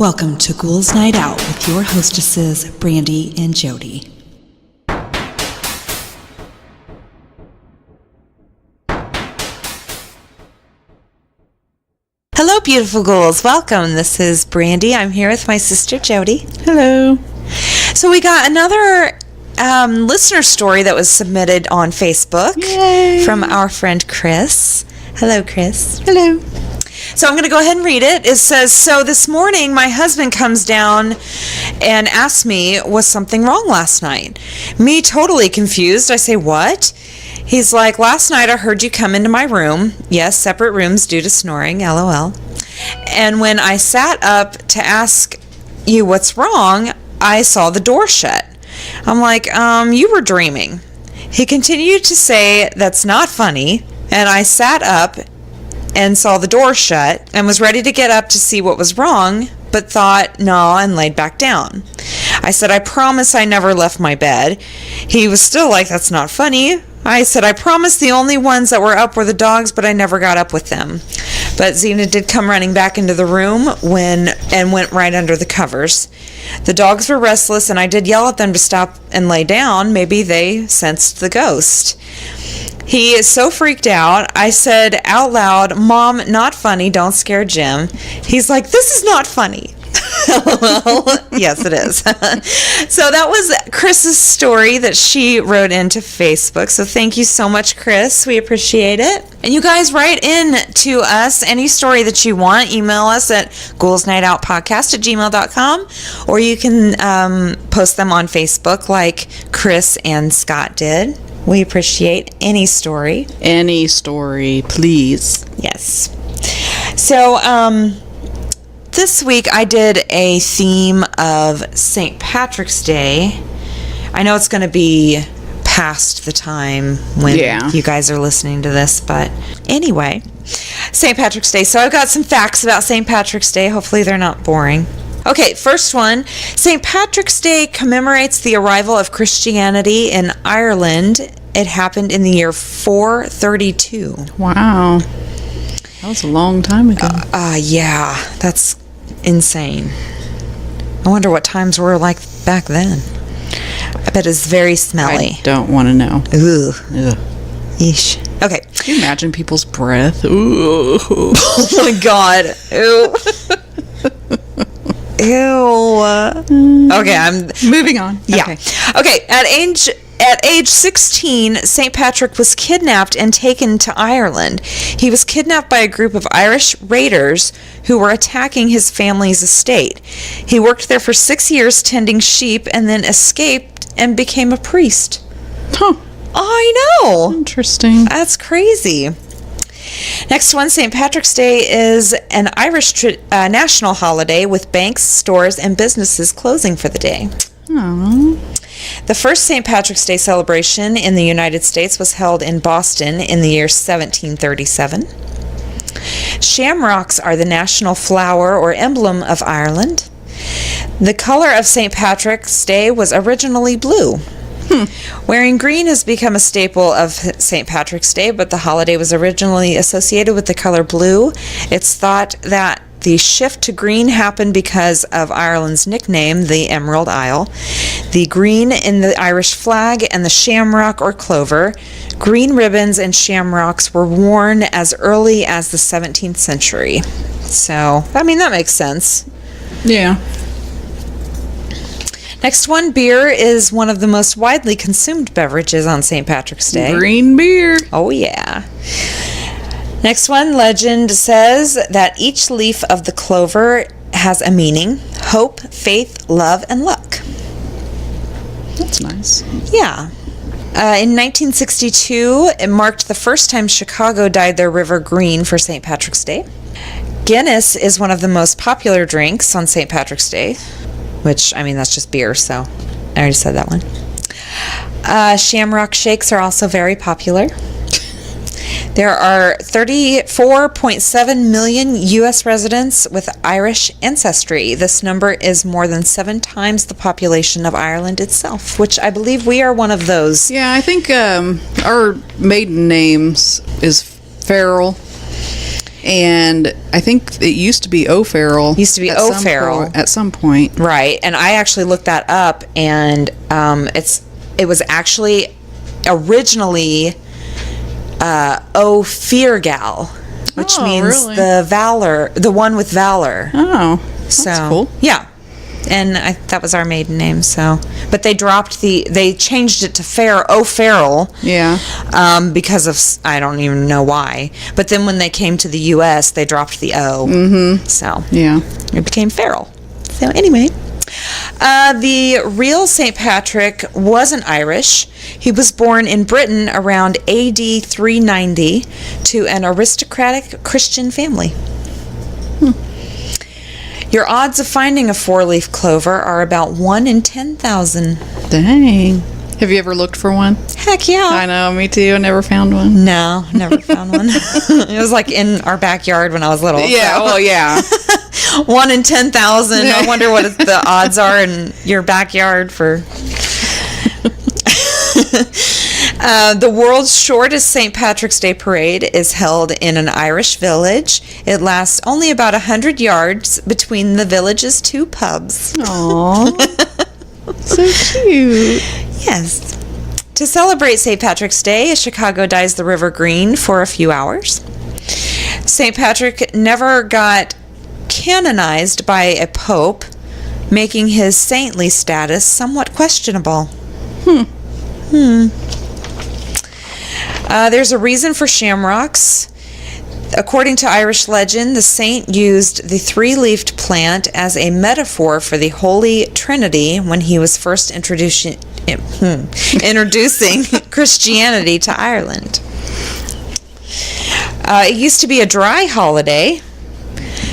Welcome to Ghouls Night Out with your hostesses, Brandy and Jody. Hello, beautiful ghouls. Welcome. This is Brandy. I'm here with my sister, Jody. Hello. So we got another listener story that was submitted on Facebook. Yay. From our friend Chris. Hello, Chris. Hello. So I'm going to go ahead and read it. It says, so this morning my husband comes down and asks me, was something wrong last night? Me totally confused. I say, what? He's like, last night I heard you come into my room. Yes, separate rooms due to snoring, LOL. And when I sat up to ask you what's wrong, I saw the door shut. I'm like, you were dreaming. He continued to say, that's not funny. And I sat up and saw the door shut and was ready to get up to see what was wrong, but thought, no, and laid back down. I said, I promise I never left my bed. He was still like, that's not funny. I said, I promise the only ones that were up were the dogs, but I never got up with them. But Zena did come running back into the room and went right under the covers. The dogs were restless, and I did yell at them to stop and lay down. Maybe they sensed the ghost. He is so freaked out. I said out loud, Mom, not funny. Don't scare Jim. He's like, this is not funny. Well, yes, it is. So that was Chris's story that she wrote into Facebook. So thank you so much, Chris. We appreciate it. And you guys write in to us any story that you want. Email us at ghoulsnightoutpodcast@gmail.com, or you can post them on Facebook like Chris and Scott did. We appreciate any story. Any story, please. Yes. So, this week I did a theme of St. Patrick's Day. I know it's going to be past the time when you guys are listening to this, but anyway, St. Patrick's Day. So I've got some facts about St. Patrick's Day. Hopefully they're not boring. Okay, first one. St. Patrick's Day commemorates the arrival of Christianity in Ireland. It happened in the year 432. Wow. That was a long time ago. Yeah, that's insane. I wonder what times were like back then. I bet it's very smelly. I don't want to know. Ooh. Ugh. Yeesh. Okay. Can you imagine people's breath? Ooh. Oh my God. Ew. Ew. Okay, I'm moving on. Yeah. Okay. At age 16, St. Patrick was kidnapped and taken to Ireland. He was kidnapped by a group of Irish raiders who were attacking his family's estate. He worked there for 6 years tending sheep and then escaped and became a priest. Huh. I know. Interesting. That's crazy. Next one, St. Patrick's Day is an Irish national holiday with banks, stores, and businesses closing for the day. Aww. The first St. Patrick's Day celebration in the United States was held in Boston in the year 1737. Shamrocks are the national flower or emblem of Ireland. The color of St. Patrick's Day was originally blue. Wearing green has become a staple of St. Patrick's Day, but the holiday was originally associated with the color blue. It's thought that the shift to green happened because of Ireland's nickname, the Emerald Isle. The green in the Irish flag and the shamrock or clover. Green ribbons and shamrocks were worn as early as the 17th century. So, I mean, that makes sense. Yeah. Next one, beer is one of the most widely consumed beverages on St. Patrick's Day. Green beer. Oh, yeah. Next one, legend says that each leaf of the clover has a meaning: hope, faith, love, and luck. That's nice. Yeah. In 1962, it marked the first time Chicago dyed their river green for St. Patrick's Day. Guinness is one of the most popular drinks on St. Patrick's Day, which, I mean, that's just beer, so I already said that one. Shamrock shakes are also very popular. There are 34.7 million U.S. residents with Irish ancestry. This number is more than 7 times the population of Ireland itself, which I believe we are one of those. Yeah, I think our maiden names is Farrell. And I think it used to be O'Farrell. Used to be at some O'Farrell. At some point. Right, and I actually looked that up, and it was actually originally O'Feargal, which means really? the one with valor. Oh, that's So cool. yeah, and that was our maiden name. So, but they changed it to O'Farrell. Yeah. Because of I don't even know why. But then when they came to the U.S., they dropped the O. Mm-hmm. So Yeah. it became Farrell. So anyway, the real St. Patrick wasn't Irish. He was born in Britain around A.D. 390 to an aristocratic Christian family. Your odds of finding a four-leaf clover are about 1 in 10,000. Dang. Have you ever looked for one? Heck yeah. I know, me too. I never found one. No, never found one. It was like in our backyard when I was little. Yeah, so. well, yeah. 1 in 10,000. I wonder what the odds are in your backyard for... The world's shortest St. Patrick's Day parade is held in an Irish village. It lasts only about 100 yards between the village's two pubs. Aww. So cute. Yes. To celebrate St. Patrick's Day, Chicago dyes the river green for a few hours. St. Patrick never got canonized by a pope, making his saintly status somewhat questionable. There's a reason for shamrocks. According to Irish legend, the saint used the three-leafed plant as a metaphor for the Holy Trinity when he was first introducing Christianity to Ireland. It used to be a dry holiday.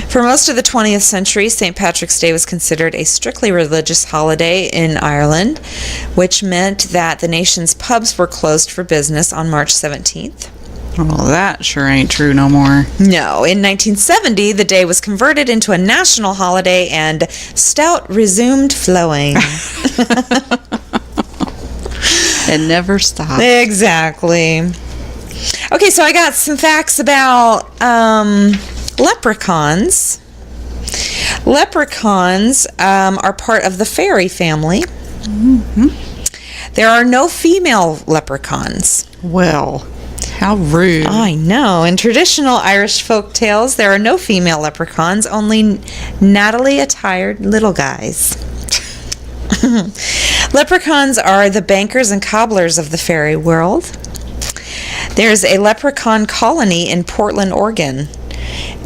For most of the 20th century, St. Patrick's Day was considered a strictly religious holiday in Ireland, which meant that the nation's pubs were closed for business on March 17th. Well, that sure ain't true no more. No, in 1970, the day was converted into a national holiday and stout resumed flowing. It never stopped. Exactly. Okay, so I got some facts about leprechauns. Leprechauns are part of the fairy family. Mm-hmm. There are no female leprechauns. Well, how rude. I know. In traditional Irish folk tales, there are no female leprechauns, only nattily attired little guys. Leprechauns are the bankers and cobblers of the fairy world. There's a leprechaun colony in Portland, Oregon.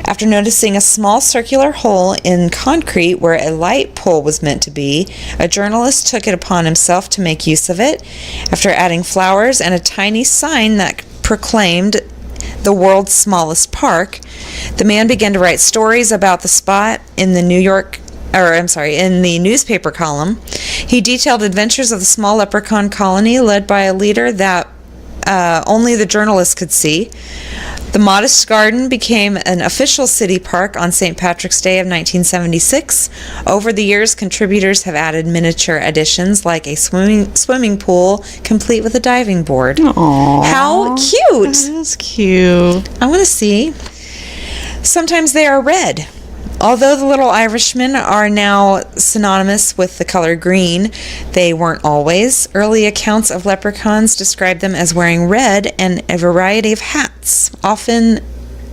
After noticing a small circular hole in concrete where a light pole was meant to be, a journalist took it upon himself to make use of it. After adding flowers and a tiny sign that proclaimed the world's smallest park, the man began to write stories about the spot in the in the newspaper column. He detailed adventures of the small leprechaun colony led by a leader that only the journalist could see. The modest garden became an official city park on St. Patrick's Day of 1976. Over the years, contributors have added miniature additions like a swimming pool complete with a diving board. Aww. How cute! That is cute. I want to see. Sometimes they are red. Although the little Irishmen are now synonymous with the color green, they weren't always. Early accounts of leprechauns describe them as wearing red and a variety of hats, often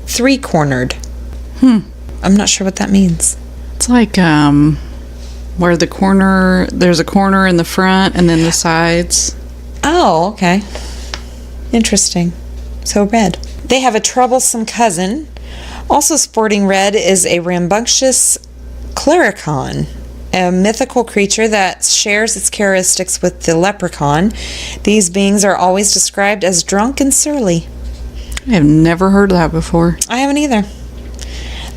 three-cornered. I'm not sure what that means. It's like where there's a corner in the front and then the sides. Oh, okay. Interesting. So red. They have a troublesome cousin. Also sporting red is a rambunctious claricon, a mythical creature that shares its characteristics with the leprechaun. These beings are always described as drunk and surly. I have never heard that before. I haven't either.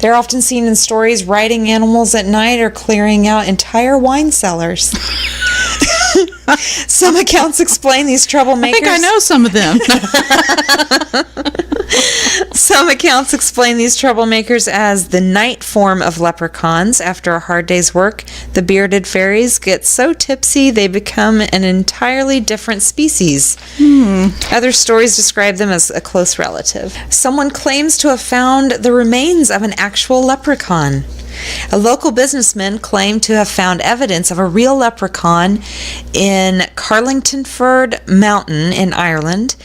They're often seen in stories riding animals at night or clearing out entire wine cellars. Some accounts explain these troublemakers. I think I know some of them. Some accounts explain these troublemakers as the night form of leprechauns. After a hard day's work, the bearded fairies get so tipsy they become an entirely different species. Other stories describe them as a close relative. Someone claims to have found the remains of an actual leprechaun. A local businessman claimed to have found evidence of a real leprechaun in Carlingtonford Mountain in Ireland.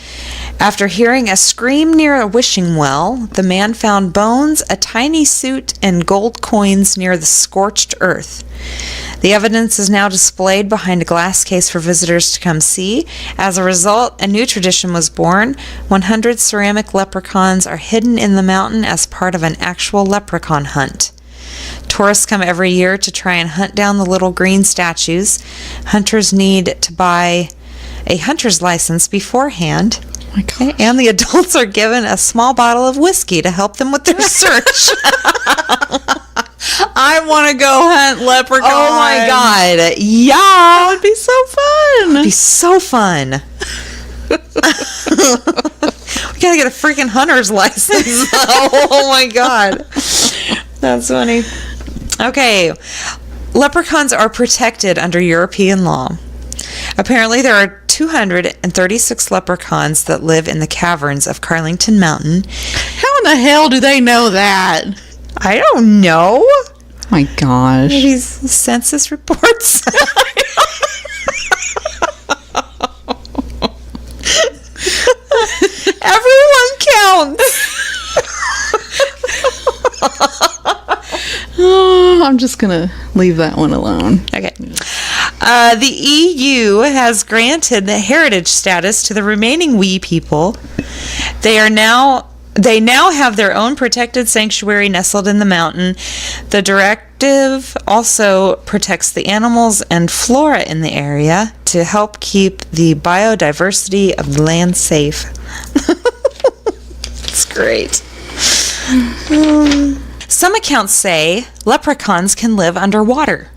After hearing a scream near a wishing well, the man found bones, a tiny suit, and gold coins near the scorched earth. The evidence is now displayed behind a glass case for visitors to come see. As a result, a new tradition was born. 100 ceramic leprechauns are hidden in the mountain as part of an actual leprechaun hunt. Tourists come every year to try and hunt down the little green statues. Hunters need to buy a hunter's license beforehand. Oh my gosh. And the adults are given a small bottle of whiskey to help them with their search. I want to go hunt leprechauns. Oh my God. Yeah. That would be so fun. It'd be so fun. We gotta get a freaking hunter's license. Oh my God. That's funny. Okay. Leprechauns are protected under European law. Apparently, there are 236 leprechauns that live in the caverns of Carlington Mountain. How in the hell do they know that? I don't know. Oh my gosh. Maybe census reports. Everyone counts. Oh, I'm just going to leave that one alone. Okay. The EU has granted the heritage status to the remaining wee people. They now have their own protected sanctuary nestled in the mountain. The directive also protects the animals and flora in the area to help keep the biodiversity of the land safe. It's great. Some accounts say leprechauns can live underwater.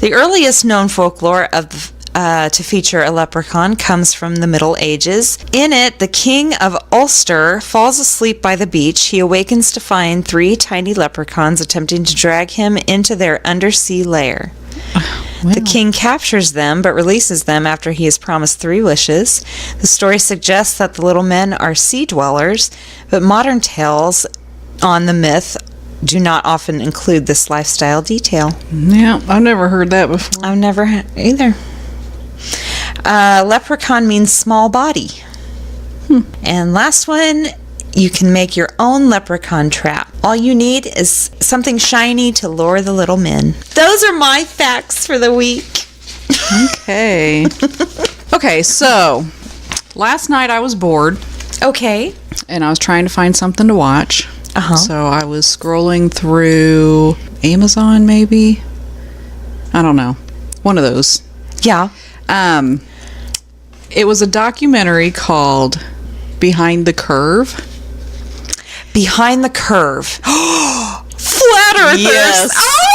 The earliest known folklore to feature a leprechaun comes from the Middle Ages. In it, the King of Ulster falls asleep by the beach. He awakens to find 3 tiny leprechauns attempting to drag him into their undersea lair. Wow. The king captures them, but releases them after he is promised 3 wishes. The story suggests that the little men are sea dwellers, but modern tales on the myth do not often include this lifestyle detail. Yeah, I've never heard that before. I've never either. Leprechaun means small body. And last one, you can make your own leprechaun trap. All you need is something shiny to lure the little men. Those are my facts for the week. Okay. Okay, so last night I was bored. Okay. And I was trying to find something to watch. Uh-huh. So I was scrolling through Amazon, maybe. I don't know. One of those. Yeah. It was a documentary called Behind the Curve. Behind the Curve. Flat Earthers. Yes. Oh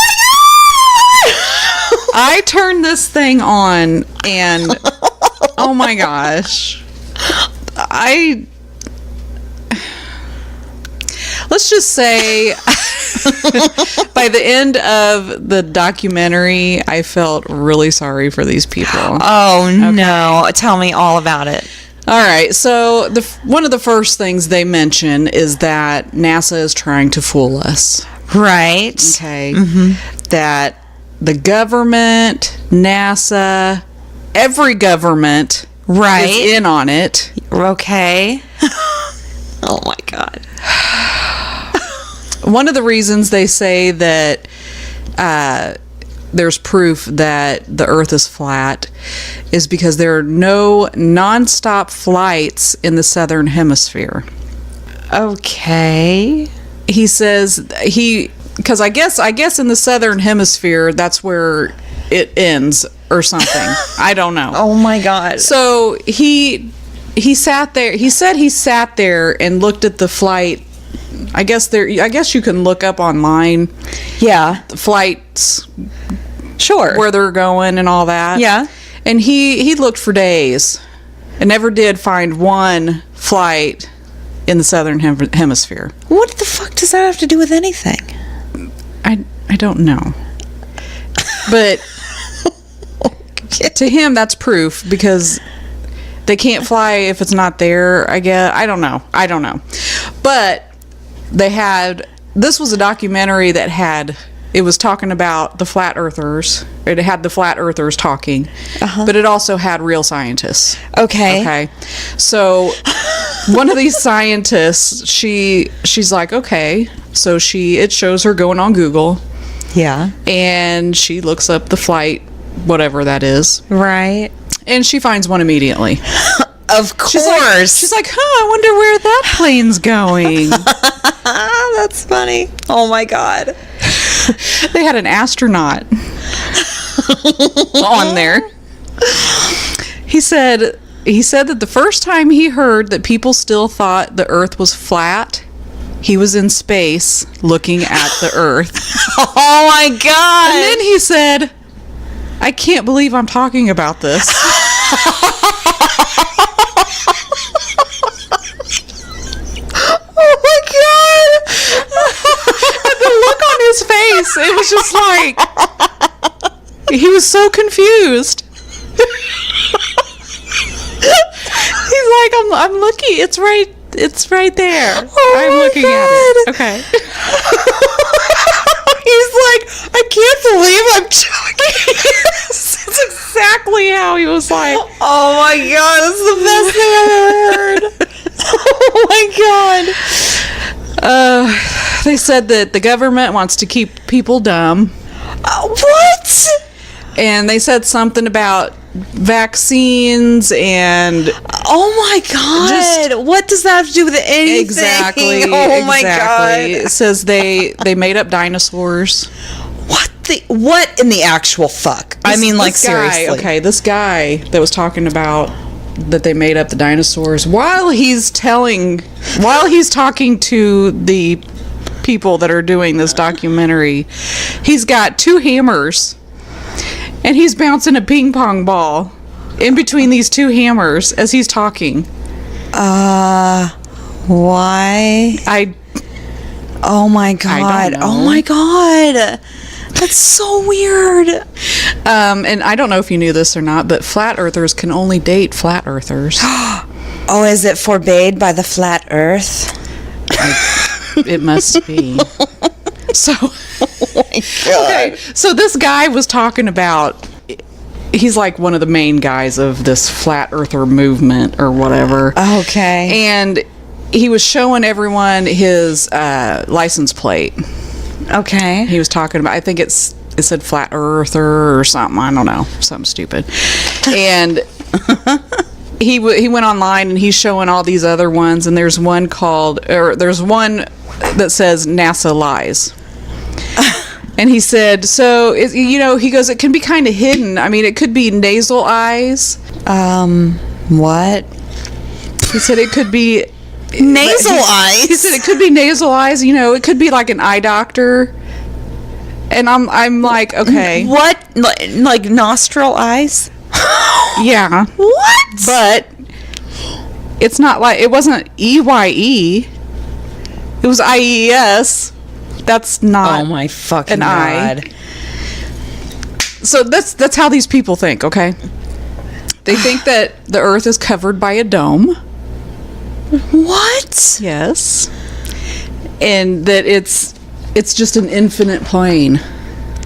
my God! I turned this thing on and oh my gosh. Let's just say by the end of the documentary, I felt really sorry for these people. Oh, no. Tell me all about it. All right. So one of the first things they mention is that NASA is trying to fool us. Right. Okay. Mm-hmm. That the government, NASA, every government is in on it. Okay. Oh, my God. One of the reasons they say that there's proof that the Earth is flat is because there are no nonstop flights in the southern hemisphere. Okay. He says because I guess in the southern hemisphere that's where it ends or something. I don't know. Oh my God. So he sat there. He said he sat there and looked at the flight. I guess you can look up online. Yeah. The flights. Sure. Where they're going and all that. Yeah. And he looked for days and never did find one flight in the southern hemisphere. What the fuck does that have to do with anything? I don't know. But to him, that's proof, because they can't fly if it's not there, I guess. I don't know. But this was a documentary that it was talking about the flat earthers. It had the flat earthers talking, but it also had real scientists. Okay. So one of these scientists, she's like, okay. So it shows her going on Google. Yeah. And she looks up the flight, whatever that is. Right. And she finds one immediately. Of course. She's like, I wonder where that plane's going. That's funny. Oh my God. They had an astronaut on there. He said that the first time he heard that people still thought the Earth was flat, he was in space looking at the Earth. Oh my God. And then he said, I can't believe I'm talking about this. Oh my God. And the look on his face, it was just like, he was so confused. He's like, I'm looking, it's right there. Oh I'm looking God. at it. Okay. He's like, I can't believe I'm talking. That's exactly how he was like. Oh my God, that's the best thing I've ever heard. Oh my God. They said that the government wants to keep people dumb. What? And they said something about vaccines and... Oh my God. What does that have to do with anything? Exactly. Oh my God. It says they made up dinosaurs. What in the actual fuck? Seriously. Okay, this guy that was talking about that they made up the dinosaurs, while he's talking to the people that are doing this documentary, he's got two hammers and he's bouncing a ping pong ball in between these two hammers as he's talking. Why? Oh my God. I don't know. Oh my God. That's so weird. And I don't know if you knew this or not, but flat earthers can only date flat earthers. Oh, is it forbade by the flat earth? It must be. So, Oh my God. okay, so this guy was talking about, he's like one of the main guys of this flat earther movement or whatever. Okay. And he was showing everyone his license plate. Okay. He was talking about, I think it said flat earther or something, I don't know, something stupid. And he went online and he's showing all these other ones, and there's one that says NASA lies. And he said, so, he goes, it can be kind of hidden. I mean, it could be nasal eyes. What? He said it could be... Nasal eyes? He said it could be nasal eyes. It could be like an eye doctor. And I'm like, okay. What? Like nostril eyes? Yeah. What? But it's not like, it wasn't EYE. It was IES. That's not Oh my fucking an eye. God. So that's how these people think, okay? They think that the Earth is covered by a dome. What? Yes. And that it's just an infinite plane.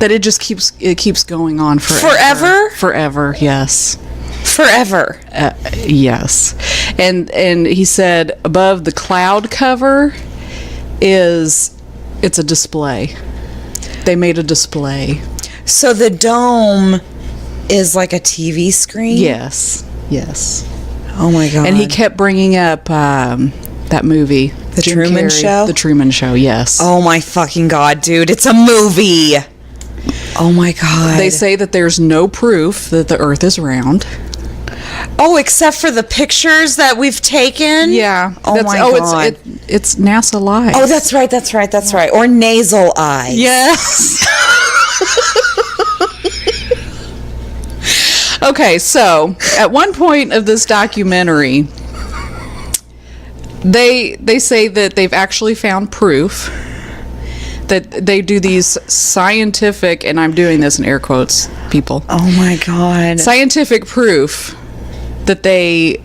That it just keeps going on forever. Forever? Forever, yes. Forever. Yes. And he said above the cloud cover it's a display. They made a display. So the dome is like a TV screen? Yes. Oh my God. And he kept bringing up that movie. The Truman Show? The Truman Show, yes. Oh my fucking God, dude. It's a movie. Oh my God. They say that there's no proof that the Earth is round. Oh, except for the pictures that we've taken? Yeah. Oh my God. It's NASA lies. Oh, that's right. Or nasal eyes. Okay, so at one point of this documentary, they say that they've actually found proof that they do these scientific, and I'm doing this in air quotes, people. Oh my God. Scientific proof that they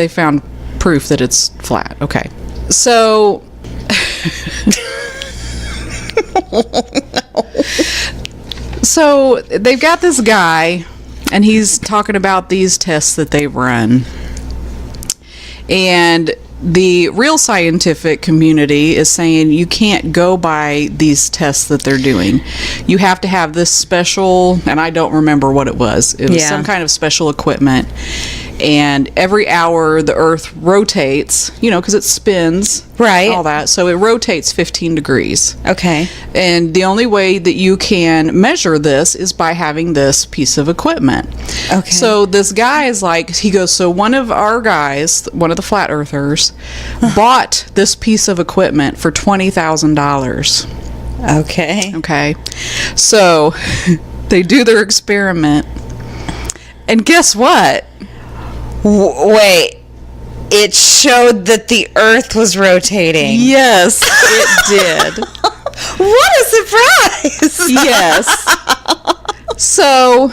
found proof that it's flat. Okay. So So they've got this guy, and he's talking about these tests that they run. And the real scientific community is saying you can't go by these tests that they're doing. You have to have this special, and I don't remember what it was. It was some kind of special equipment. And every hour the Earth rotates, because it spins. Right. All that. So it rotates 15 degrees. Okay. And the only way that you can measure this is by having this piece of equipment. Okay. So this guy is like, he goes, so one of our guys, one of the flat earthers, bought this piece of equipment for $20,000. Okay. Okay. So they do their experiment. And guess what? Wait. It showed that the Earth was rotating. Yes, it did. What a surprise! Yes. So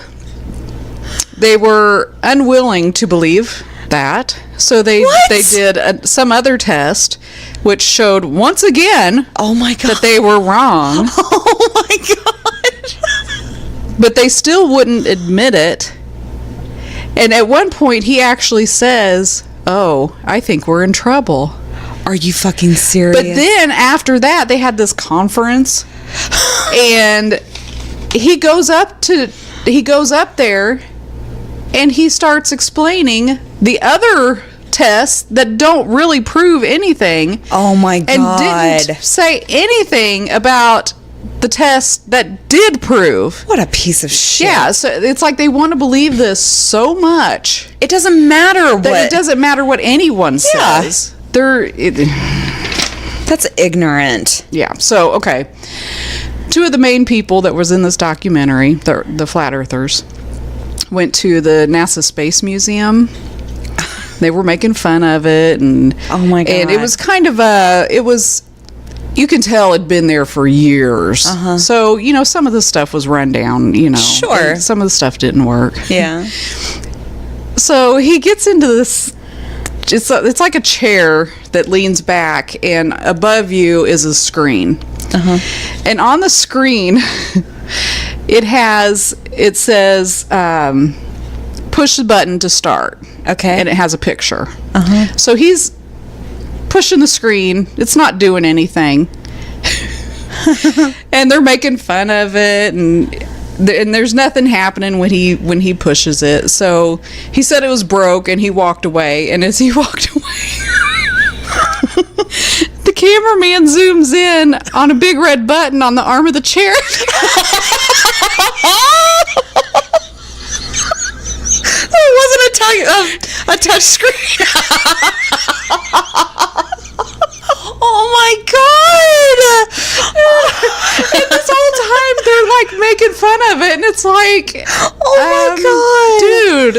they were unwilling to believe that. So they did some other test, which showed once again, oh my God, that they were wrong. Oh my God! But they still wouldn't admit it. And at one point, he actually says, "Oh, I think we're in trouble." Are you fucking serious? But then after that, they had this conference, and he goes up there, and he starts explaining the other tests that don't really prove anything. Oh my God! And didn't say anything about the tests that did prove. What a piece of shit. Yeah, so it's like they want to believe this so much. It doesn't matter what. It doesn't matter what anyone says. That's ignorant. Yeah. So, okay. Two of the main people that was in this documentary, the flat earthers, went to the NASA Space Museum. They were making fun of it, and oh my God. And it was kind of you can tell it'd been there for years. Uh-huh. So, some of the stuff was run down, Sure. Some of the stuff didn't work. Yeah. So he gets into this, it's like a chair that leans back, and above you is a screen. Uh-huh. And on the screen, it says, push the button to start. Okay. And it has a picture. Uh-huh. So he's pushing the screen. It's not doing anything. And they're making fun of it, and there's nothing happening when he pushes it. So he said it was broke, and he walked away. And as he walked away, the cameraman zooms in on a big red button on the arm of the chair. It wasn't a touch screen. Oh my God! And this whole time they're like making fun of it, and it's like, oh my God, dude.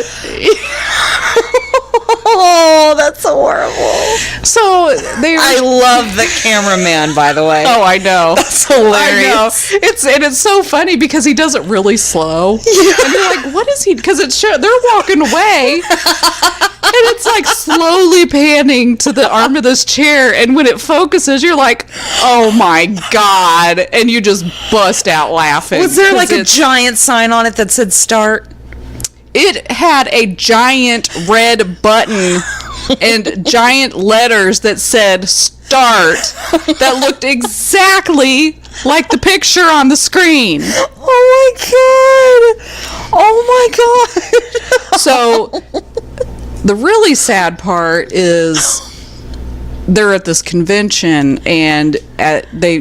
Oh, that's so horrible. So I love the cameraman, by the way. Oh, I know. That's hilarious. I know. It's so funny because he does it really slow. Yeah. And you're like, what is he? Because they're walking away, and it's like slowly panning to the arm of this chair, and when it focuses, you're like, oh my God, and you just bust out laughing. Was there like a giant sign on it that said start? It had a giant red button and giant letters that said start that looked exactly like the picture on the screen. Oh my God. Oh my God. So the really sad part is they're at this convention, and they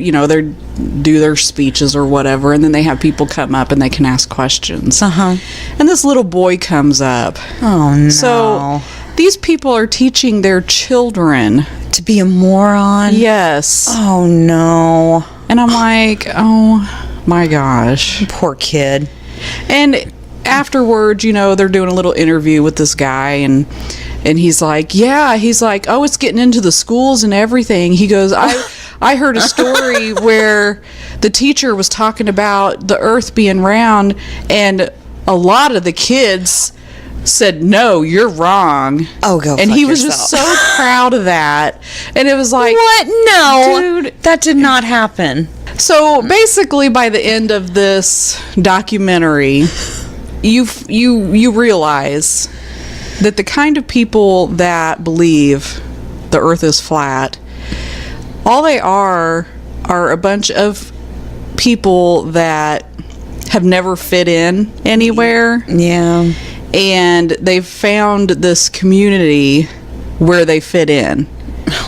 do their speeches or whatever, and then they have people come up and they can ask questions. Uh-huh. And this little boy comes up. Oh no. So these people are teaching their children to be a moron? Yes. Oh no. And I'm like, oh my gosh. Poor kid. And afterwards, they're doing a little interview with this guy, and he's like, oh, it's getting into the schools and everything. He goes, I heard a story where the teacher was talking about the earth being round, and a lot of the kids said, no, you're wrong. Oh, go And fuck he was yourself. just so proud of that. And it was like, What? No. dude. That did not happen. So basically, by the end of this documentary, you realize that the kind of people that believe the earth is flat, all they are a bunch of people that have never fit in anywhere. Yeah. And they've found this community where they fit in.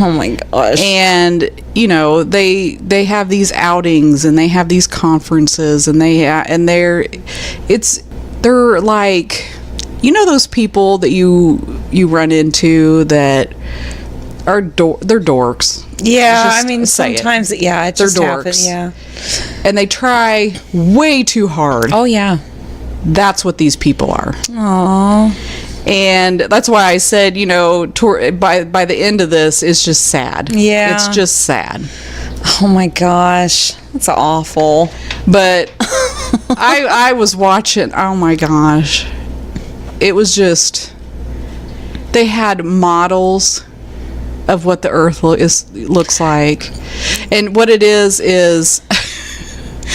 Oh my gosh. And they have these outings, and they have these conferences, and they're like, those people that you run into that are they're dorks. Yeah, Just I mean, say it. sometimes, yeah, it They're just happens. dorks. Yeah. And they try way too hard. Oh, yeah. That's what these people are. Aww. And that's why I said, by the end of this, it's just sad. Yeah. It's just sad. Oh my gosh. That's awful. But I was watching, oh my gosh. It was just, they had models of what the earth looks like. And what it is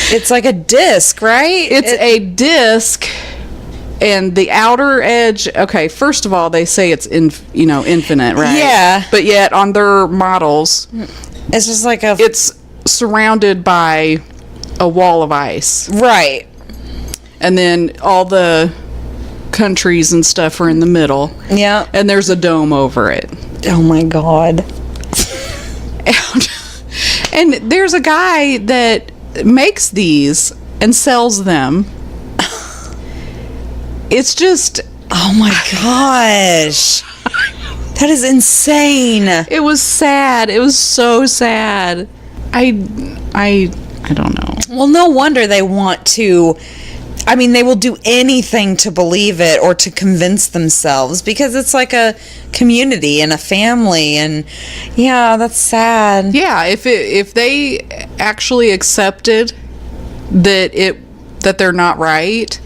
It's like a disc, right? it's a disc, and the outer edge, okay, first of all, they say it's infinite, right? Yeah. But yet on their models, It's just like a... it's surrounded by a wall of ice. Right. And then all the countries and stuff are in the middle. Yeah. And there's a dome over it. Oh my God. And there's a guy that makes these and sells them. It's just, Oh my gosh. That is insane. it was sad. It was so sad. I don't know. Well, no wonder they want to... I mean, they will do anything to believe it or to convince themselves, because it's like a community and a family, and yeah, that's sad. Yeah, if they actually accepted that they're not right,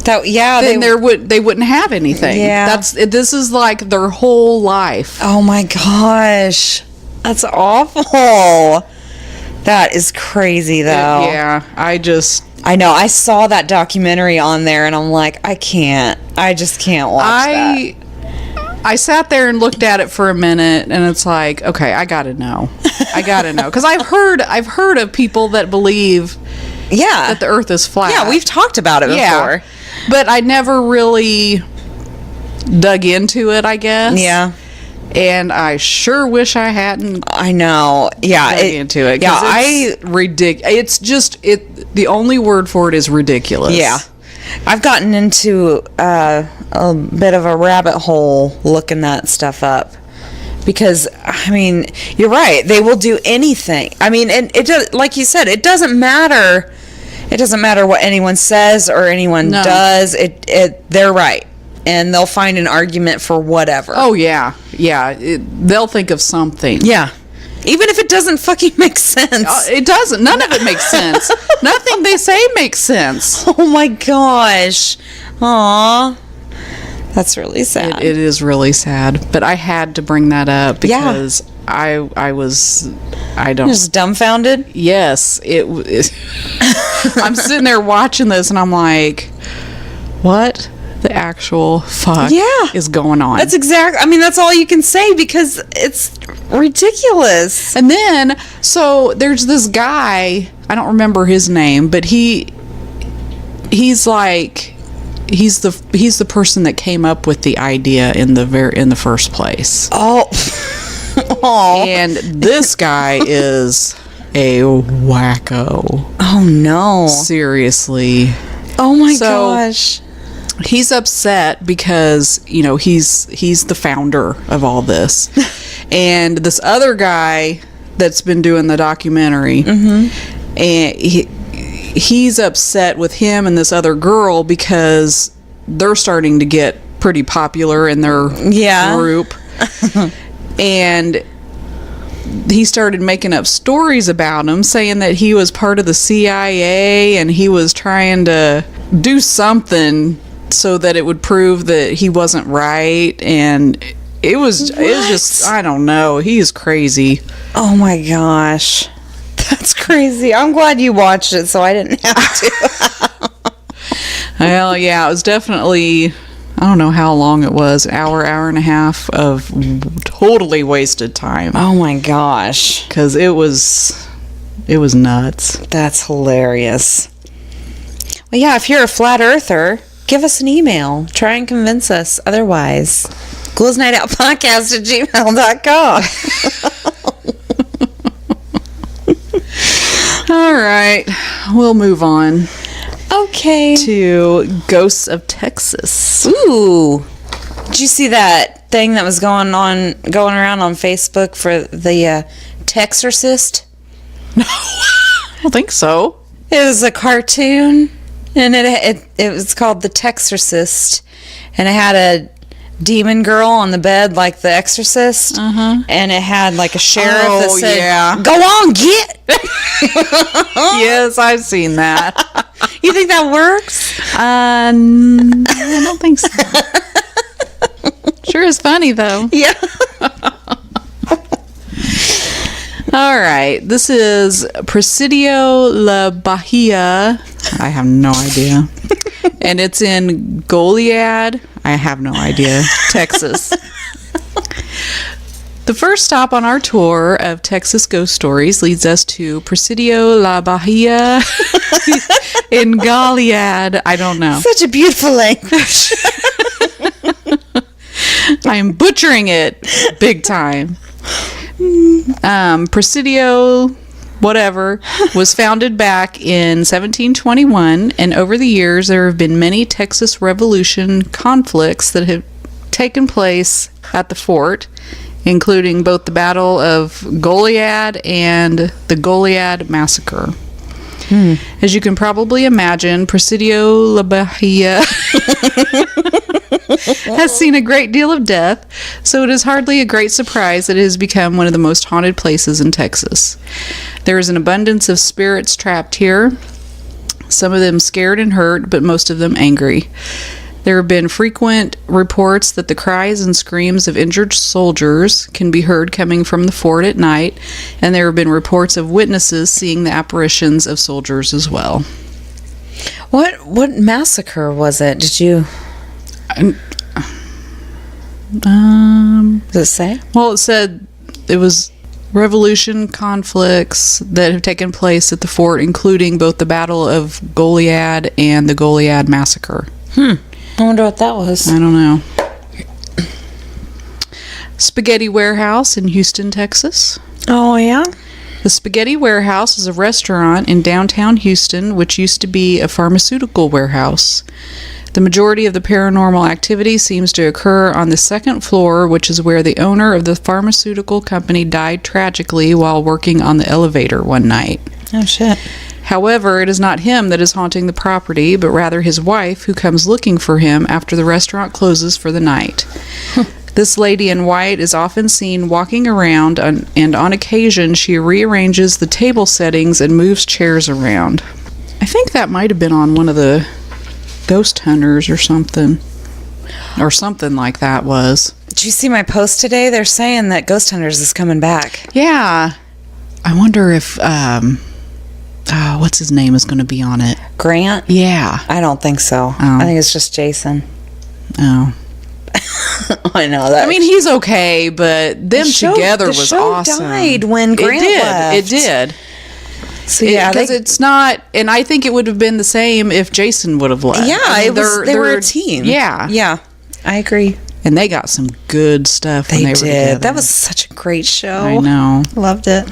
then they wouldn't have anything. Yeah. This is like their whole life. Oh my gosh. That's awful. That is crazy, though. Yeah, I know. I saw that documentary on there, and I'm like, I just can't watch that. I sat there and looked at it for a minute, and it's like, okay, I gotta know, because I've heard of people that believe Yeah. that the Earth is flat. Yeah, we've talked about it before. But I never really dug into it, I guess. Yeah. And I sure wish I hadn't I know. Yeah. dug into it. Yeah, It's just the only word for it is ridiculous. Yeah. I've gotten into a bit of a rabbit hole looking that stuff up. Because, I mean, you're right. They will do anything. I mean, and it does, like you said, it doesn't matter. It doesn't matter what anyone says or anyone does. They're right. And they'll find an argument for whatever. Oh, yeah. Yeah. They'll think of something. Yeah. Even if it doesn't fucking make sense. It doesn't. None of it makes sense. Nothing they say makes sense. Oh, my gosh. Aw. That's really sad. It is really sad. But I had to bring that up because I don't... Just dumbfounded? Yes. I'm sitting there watching this and I'm like, what the actual fuck is going on? That's that's all you can say, because it's ridiculous. And then, so there's this guy, I don't remember his name, but he's like, he's the person that came up with the idea in the first place. Oh. And this guy is a wacko. Oh no. Seriously. Oh my So, gosh. He's upset because, he's the founder of all this. And this other guy that's been doing the documentary, and he's upset with him and this other girl because they're starting to get pretty popular in their group. And he started making up stories about him, saying that he was part of the CIA and he was trying to do something so that it would prove that he wasn't right. And it was just, I don't know, he's crazy. Oh my gosh, that's crazy. I'm glad you watched it so I didn't have to. Well, yeah, it was definitely, I don't know how long it was, hour and a half of totally wasted time. Oh my gosh. Because it was nuts. That's hilarious. Well, yeah, if you're a flat earther, give us an email. Try and convince us otherwise. ghouls.nightoutpodcast@gmail.com. All right, we'll move on. Okay. To Ghosts of Texas. Ooh. Did you see that thing that was going around on Facebook for the Texorcist? No. I don't think so. It was a cartoon, and it was called The Texorcist, and it had a demon girl on the bed like The Exorcist, and it had like a sheriff that said, "Go on, get." Yes, I've seen that. You think that works? I don't think so. Sure is funny though. Yeah. All right, this is Presidio La Bahia. I have no idea. And it's in Goliad. I have no idea. Texas. The first stop on our tour of Texas ghost stories leads us to Presidio La Bahia in Goliad. I don't know. Such a beautiful language. I am butchering it big time. Presidio, whatever, was founded back in 1721, and over the years there have been many Texas Revolution conflicts that have taken place at the fort, including both the Battle of Goliad and the Goliad Massacre. As you can probably imagine, Presidio La Bahia has seen a great deal of death, so it is hardly a great surprise that it has become one of the most haunted places in Texas. There is an abundance of spirits trapped here, some of them scared and hurt, but most of them angry. There have been frequent reports that the cries and screams of injured soldiers can be heard coming from the fort at night, and there have been reports of witnesses seeing the apparitions of soldiers as well. What massacre was it? Did you... Does it say? Well, it said it was revolution conflicts that have taken place at the fort, including both the Battle of Goliad and the Goliad Massacre. I wonder what that was. I don't know. Spaghetti Warehouse in Houston, Texas. Oh, yeah? The Spaghetti Warehouse is a restaurant in downtown Houston, which used to be a pharmaceutical warehouse. The majority of the paranormal activity seems to occur on the second floor, which is where the owner of the pharmaceutical company died tragically while working on the elevator one night. Oh, shit. However, it is not him that is haunting the property, but rather his wife, who comes looking for him after the restaurant closes for the night. This lady in white is often seen walking around, and on occasion she rearranges the table settings and moves chairs around. I think that might have been on one of the Ghost Hunters or something. Or something like that was. Did you see my post today? They're saying that Ghost Hunters is coming back. Yeah. I wonder if... what's his name is going to be on it? Grant? Yeah. I don't think so. Oh. I think it's just Jason. Oh. I know that. I mean, he's okay, but them together was awesome. The show died when Grant left. It did. So yeah, because it's not, and I think it would have been the same if Jason would have left. Yeah, I mean, they were a team. Yeah. Yeah, I agree. And they got some good stuff when they were together. That was such a great show. I know. Loved it.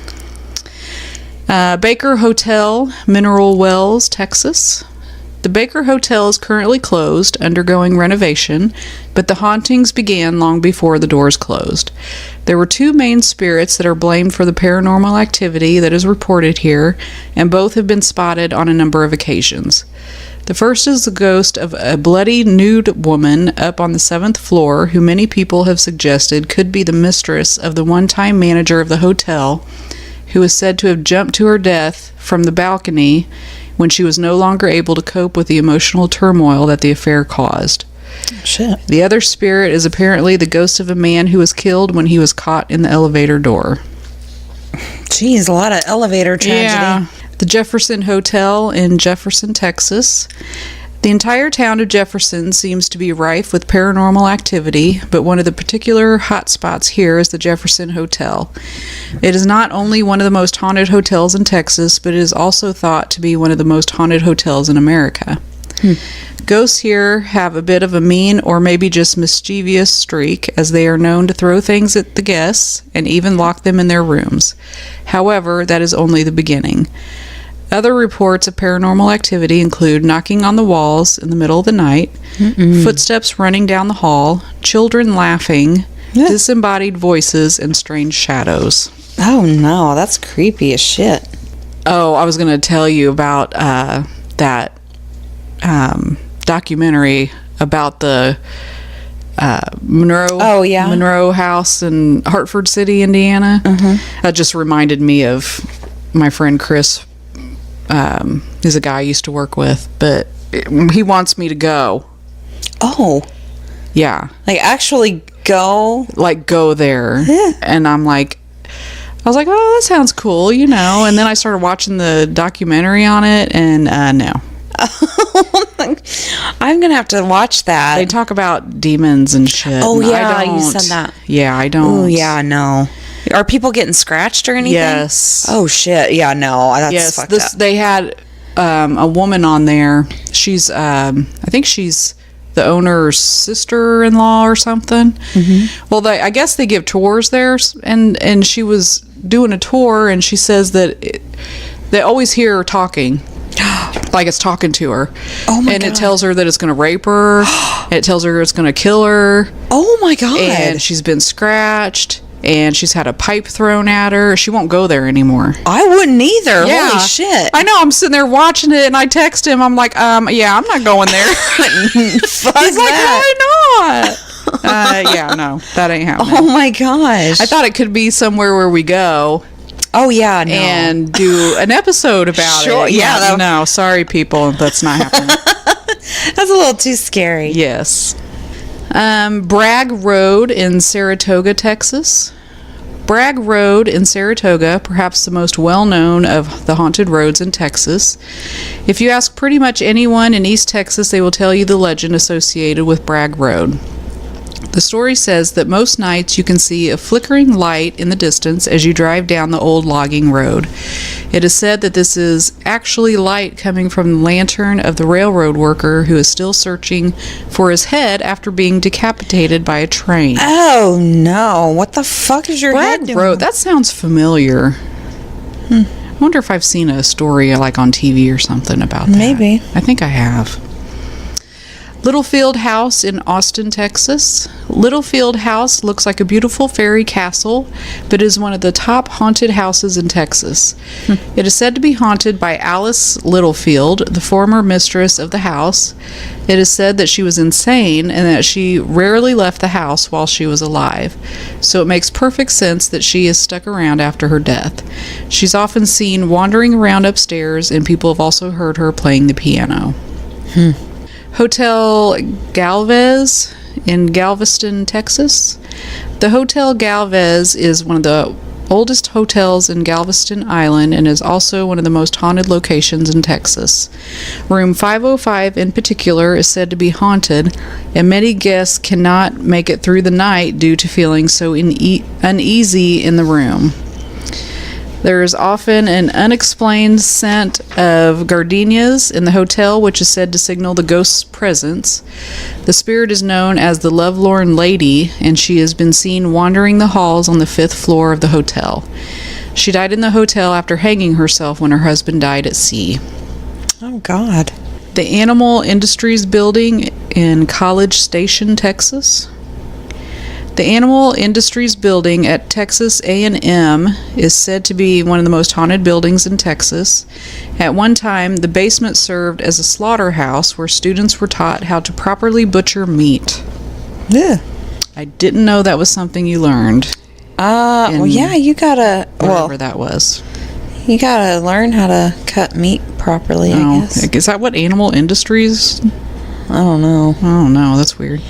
Baker Hotel, Mineral Wells, Texas. The Baker Hotel is currently closed, undergoing renovation, but the hauntings began long before the doors closed. There were 2 main spirits that are blamed for the paranormal activity that is reported here, and both have been spotted on a number of occasions. The first is the ghost of a bloody nude woman up on the 7th floor, who many people have suggested could be the mistress of the one-time manager of the hotel, who is said to have jumped to her death from the balcony when she was no longer able to cope with the emotional turmoil that the affair caused. Shit. The other spirit is apparently the ghost of a man who was killed when he was caught in the elevator door. Jeez, a lot of elevator tragedy. Yeah. The Jefferson Hotel in Jefferson, Texas. The entire town of Jefferson seems to be rife with paranormal activity, but one of the particular hot spots here is the Jefferson Hotel. It is not only one of the most haunted hotels in Texas, but it is also thought to be one of the most haunted hotels in America. Ghosts here have a bit of a mean or maybe just mischievous streak, as they are known to throw things at the guests and even lock them in their rooms. However, that is only the beginning. Other reports of paranormal activity include knocking on the walls in the middle of the night, footsteps running down the hall, children laughing, disembodied voices, and strange shadows. Oh no, that's creepy as shit. Oh, I was going to tell you about that documentary about the Monroe House in Hartford City, Indiana. That just reminded me of my friend Chris. He's a guy I used to work with, but he wants me to go. Oh. Yeah. Like, actually go? Like, go there. And I was like, oh, that sounds cool, you know. And then I started watching the documentary on it, and no. I'm going to have to watch that. They talk about demons and shit. Oh, and yeah, you said that. Yeah, I don't. Oh, yeah, no. Are people getting scratched or anything? Yes. Oh, shit. Yeah, no. That's fucked up. They had a woman on there. She's, I think she's the owner's sister-in-law or something. Well, I guess they give tours there, and she was doing a tour, and she says that they always hear her talking. Like it's talking to her. Oh my God. And it God. tells her that it's going to rape her. It tells her it's going to kill her. Oh my God. And she's been scratched. And she's had a pipe thrown at her. She won't go there anymore. I wouldn't either. Yeah. Holy shit. I know. I'm sitting there watching it, and I text him. I'm like, yeah, I'm not going there. Fuck He's like, that. why not? Yeah, no, that ain't happening. Oh my gosh. I thought it could be somewhere where we go Oh yeah, no. and do an episode about Sure, it. yeah, that- no, sorry, people, that's not happening. That's a little too scary. Yes. Bragg Road in Saratoga, Texas. Bragg Road in Saratoga, perhaps the most well-known of the haunted roads in Texas. If you ask pretty much anyone in East Texas, they will tell you the legend associated with Bragg Road. The story says that most nights you can see a flickering light in the distance as you drive down the old logging road. It is said that this is actually light coming from the lantern of the railroad worker who is still searching for his head after being decapitated by a train. Oh no! What the fuck is your head Bragg doing? Road, that sounds familiar. I wonder if I've seen a story like on TV or something about that. Maybe. I think I have. Littlefield House in Austin, Texas. Littlefield House looks like a beautiful fairy castle, but is one of the top haunted houses in Texas. It is said to be haunted by Alice Littlefield, the former mistress of the house. It is said that she was insane and that she rarely left the house while she was alive. So it makes perfect sense that she is stuck around after her death. She's often seen wandering around upstairs, and people have also heard her playing the piano. Hotel Galvez in Galveston, Texas. The Hotel Galvez is one of the oldest hotels in Galveston Island and is also one of the most haunted locations in Texas. Room 505 in particular is said to be haunted, and many guests cannot make it through the night due to feeling so uneasy in the room. There is often an unexplained scent of gardenias in the hotel, which is said to signal the ghost's presence. The spirit is known as the Lovelorn Lady, and she has been seen wandering the halls on the 5th floor of the hotel. She died in the hotel after hanging herself when her husband died at sea. Oh God. The Animal Industries Building in College Station, Texas. The Animal Industries Building at Texas A&M is said to be one of the most haunted buildings in Texas. At one time, the basement served as a slaughterhouse where students were taught how to properly butcher meat. Yeah. I didn't know that was something you learned. Well, yeah, you gotta... Whatever that was. You gotta learn how to cut meat properly, I guess. Is that what Animal Industries? I don't know. Oh, no, that's weird.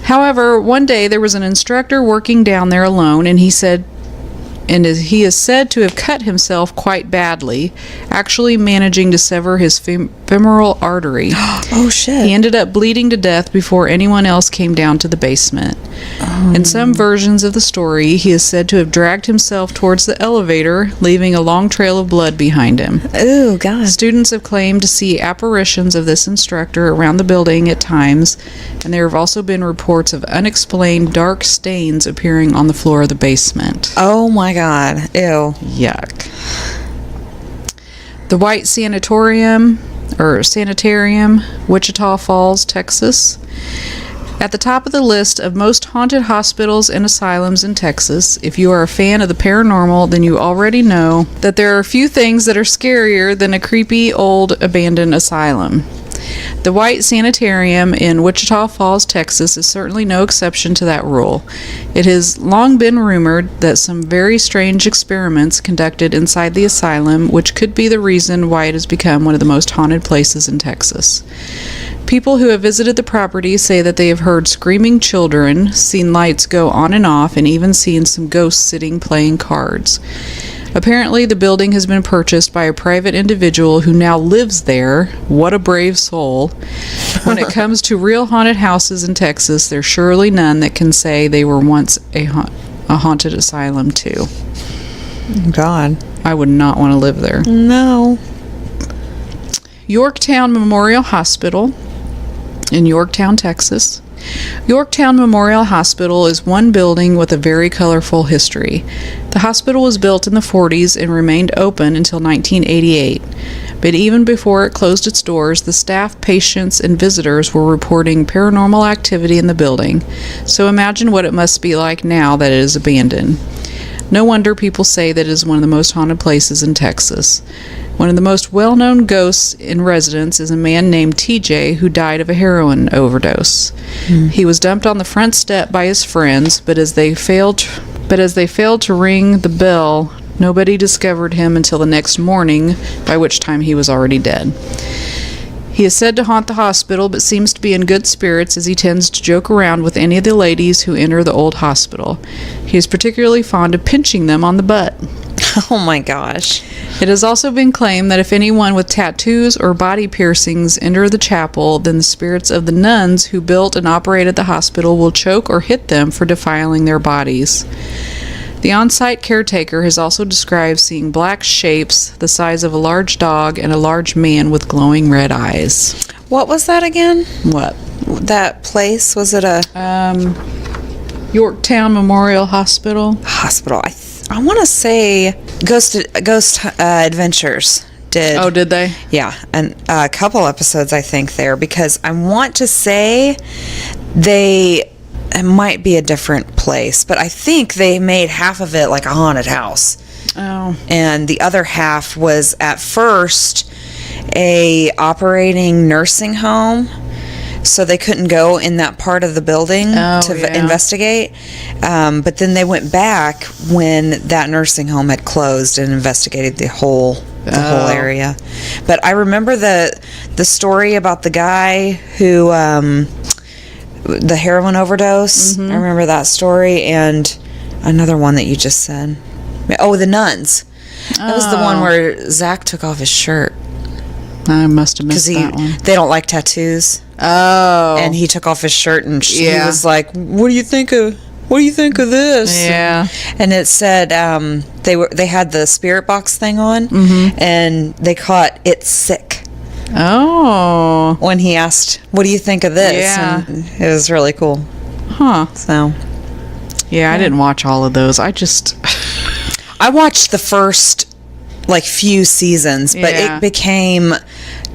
However, one day there was an instructor working down there alone, and he is said to have cut himself quite badly, actually managing to sever his femoral artery. Oh, shit. He ended up bleeding to death before anyone else came down to the basement. In some versions of the story, he is said to have dragged himself towards the elevator, leaving a long trail of blood behind him. Oh, God. Students have claimed to see apparitions of this instructor around the building at times, and there have also been reports of unexplained dark stains appearing on the floor of the basement. Oh, my God. Ew. Yuck. The White Sanitarium, Wichita Falls, Texas. At the top of the list of most haunted hospitals and asylums in Texas, if you are a fan of the paranormal, then you already know that there are a few things that are scarier than a creepy old abandoned asylum. The White Sanitarium in Wichita Falls, Texas is certainly no exception to that rule. It has long been rumored that some very strange experiments conducted inside the asylum, which could be the reason why it has become one of the most haunted places in Texas. People who have visited the property say that they have heard screaming children, seen lights go on and off, and even seen some ghosts sitting playing cards. Apparently, the building has been purchased by a private individual who now lives there. What a brave soul. When it comes to real haunted houses in Texas, there's surely none that can say they were once a haunted asylum, too. God. I would not want to live there. No. Yorktown Memorial Hospital in Yorktown, Texas. Yorktown Memorial Hospital is one building with a very colorful history. The hospital was built in the 40s and remained open until 1988. But even before it closed its doors, the staff, patients, and visitors were reporting paranormal activity in the building. So imagine what it must be like now that it is abandoned. No wonder people say that it is one of the most haunted places in Texas. One of the most well-known ghosts in residence is a man named TJ who died of a heroin overdose. He was dumped on the front step by his friends, but as they failed to ring the bell, nobody discovered him until the next morning, by which time he was already dead. He is said to haunt the hospital, but seems to be in good spirits as he tends to joke around with any of the ladies who enter the old hospital. He is particularly fond of pinching them on the butt. Oh my gosh. It has also been claimed that if anyone with tattoos or body piercings enter the chapel, then the spirits of the nuns who built and operated the hospital will choke or hit them for defiling their bodies. The on-site caretaker has also described seeing black shapes the size of a large dog and a large man with glowing red eyes. What was that again? What? That place? Was it a... Yorktown Memorial Hospital. Hospital. I want to say Ghost Adventures did. Oh, did they? Yeah, and a couple episodes I think there, because I want to say it might be a different place, but I think they made half of it like a haunted house. Oh. And the other half was at first a operating nursing home. So they couldn't go in that part of the building investigate. But then they went back when that nursing home had closed and investigated the whole area. But I remember the story about the guy who the heroin overdose. I remember that story, and another one that you just said. Oh, the nuns. That was the one where Zach took off his shirt. I must have missed that one. They don't like tattoos. Oh. And he took off his shirt and he was like, "What do you think of this?" Yeah. And it said they had the spirit box thing on, and they caught it sick. Oh. When he asked, "What do you think of this?" Yeah. And it was really cool. Huh. So. Yeah, I didn't watch all of those. I watched the first few seasons, but it became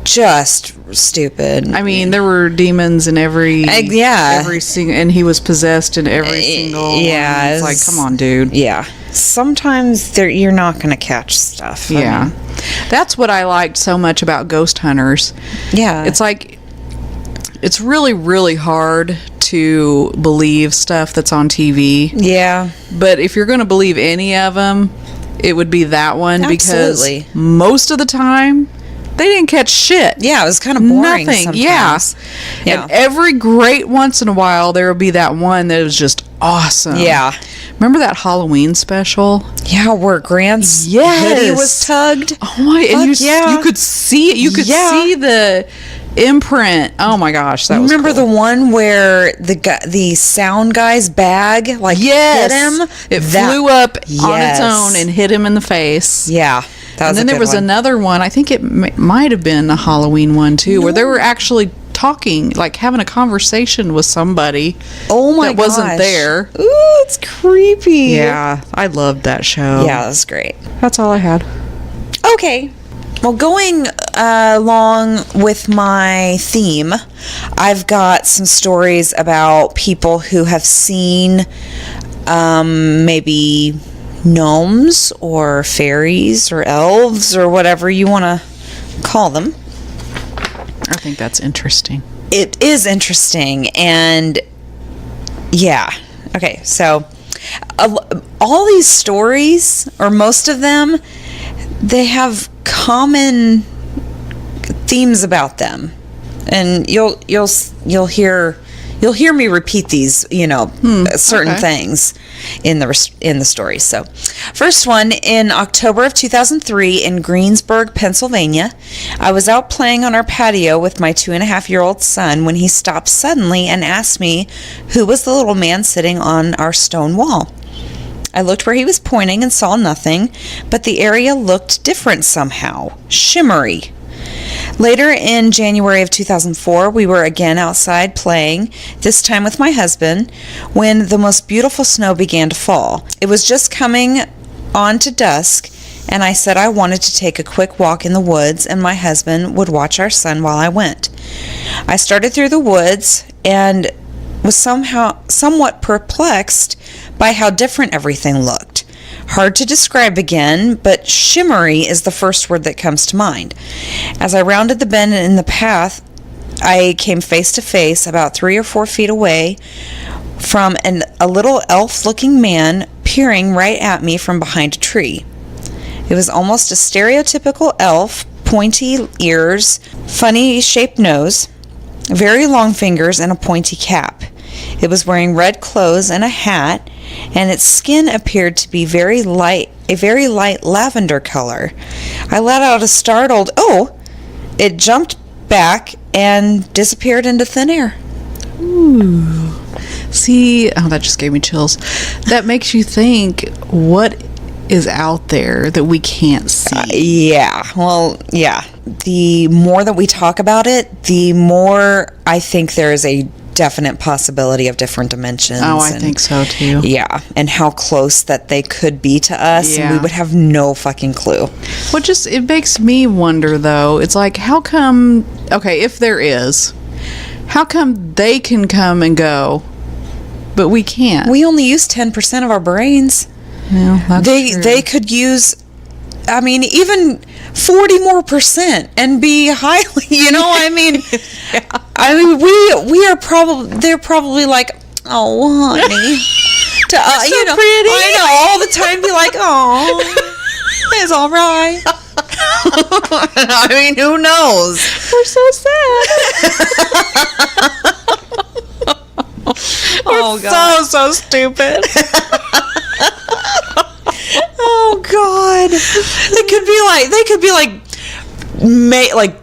just stupid. I mean, there were demons in every single, and he was possessed in every single yeah, one. It's like, come on, dude. Yeah. Sometimes you're not going to catch stuff. Yeah. That's what I liked so much about Ghost Hunters. Yeah. It's like, it's really, really hard to believe stuff that's on TV. Yeah. But if you're going to believe any of them, it would be that one. Absolutely. Because most of the time, they didn't catch shit. Yeah, it was kind of boring. Nothing. Sometimes. Yeah. And every great once in a while, there would be that one that was just awesome. Yeah. Remember that Halloween special? Yeah, where Grant's hoodie was tugged. Oh my! And you could see it. You could see the imprint. Oh my gosh, that was Remember cool. the one where the sound guy's bag hit him? It flew up on its own and hit him in the face. Yeah. That was and then there was another one. I think it might have been a Halloween one too, where they were actually talking, like having a conversation with somebody. Oh my that wasn't there. Ooh, it's creepy. Yeah, I loved that show. Yeah, that was great. That's all I had. Okay. Well, going along with my theme, I've got some stories about people who have seen maybe gnomes or fairies or elves or whatever you want to call them. I think that's interesting. It is interesting, and yeah. Okay, so all these stories, or most of them, they have common themes about them, and you'll hear me repeat these, certain things in the story. So, first one, in October of 2003 in Greensburg, Pennsylvania, I was out playing on our patio with my 2.5-year-old son when he stopped suddenly and asked me who was the little man sitting on our stone wall. I looked where he was pointing and saw nothing, but the area looked different somehow, shimmery. Later in January of 2004, we were again outside playing, this time with my husband, when the most beautiful snow began to fall. It was just coming on to dusk, and I said I wanted to take a quick walk in the woods, and my husband would watch our son while I went. I started through the woods and was somewhat perplexed by how different everything looked. Hard to describe again, but shimmery is the first word that comes to mind. As I rounded the bend in the path, I came face to face, about 3 or 4 feet away, from a little elf-looking man peering right at me from behind a tree. It was almost a stereotypical elf, pointy ears, funny-shaped nose, very long fingers, and a pointy cap. It was wearing red clothes and a hat, and its skin appeared to be a very light lavender color. I let out a startled, "Oh!" It jumped back and disappeared into thin air. Ooh. See, that just gave me chills. That makes you think, what is out there that we can't see? Yeah. The more that we talk about it, the more I think there is a definite possibility of different dimensions. Oh, I think so too. Yeah, and how close that they could be to us, and we would have no fucking clue. Well, it makes me wonder though. It's like, how come, okay, if there is, how come they can come and go, but we can't? We only use 10% of our brains. Yeah, that's true. They could use, even 40 more percent and be highly, yeah. We are probably, they're probably like, "Oh, honey." So pretty. I know, all the time be like, "Oh, it's all right." Who knows? We're so sad. Oh, God. So stupid. Oh, God. They could be like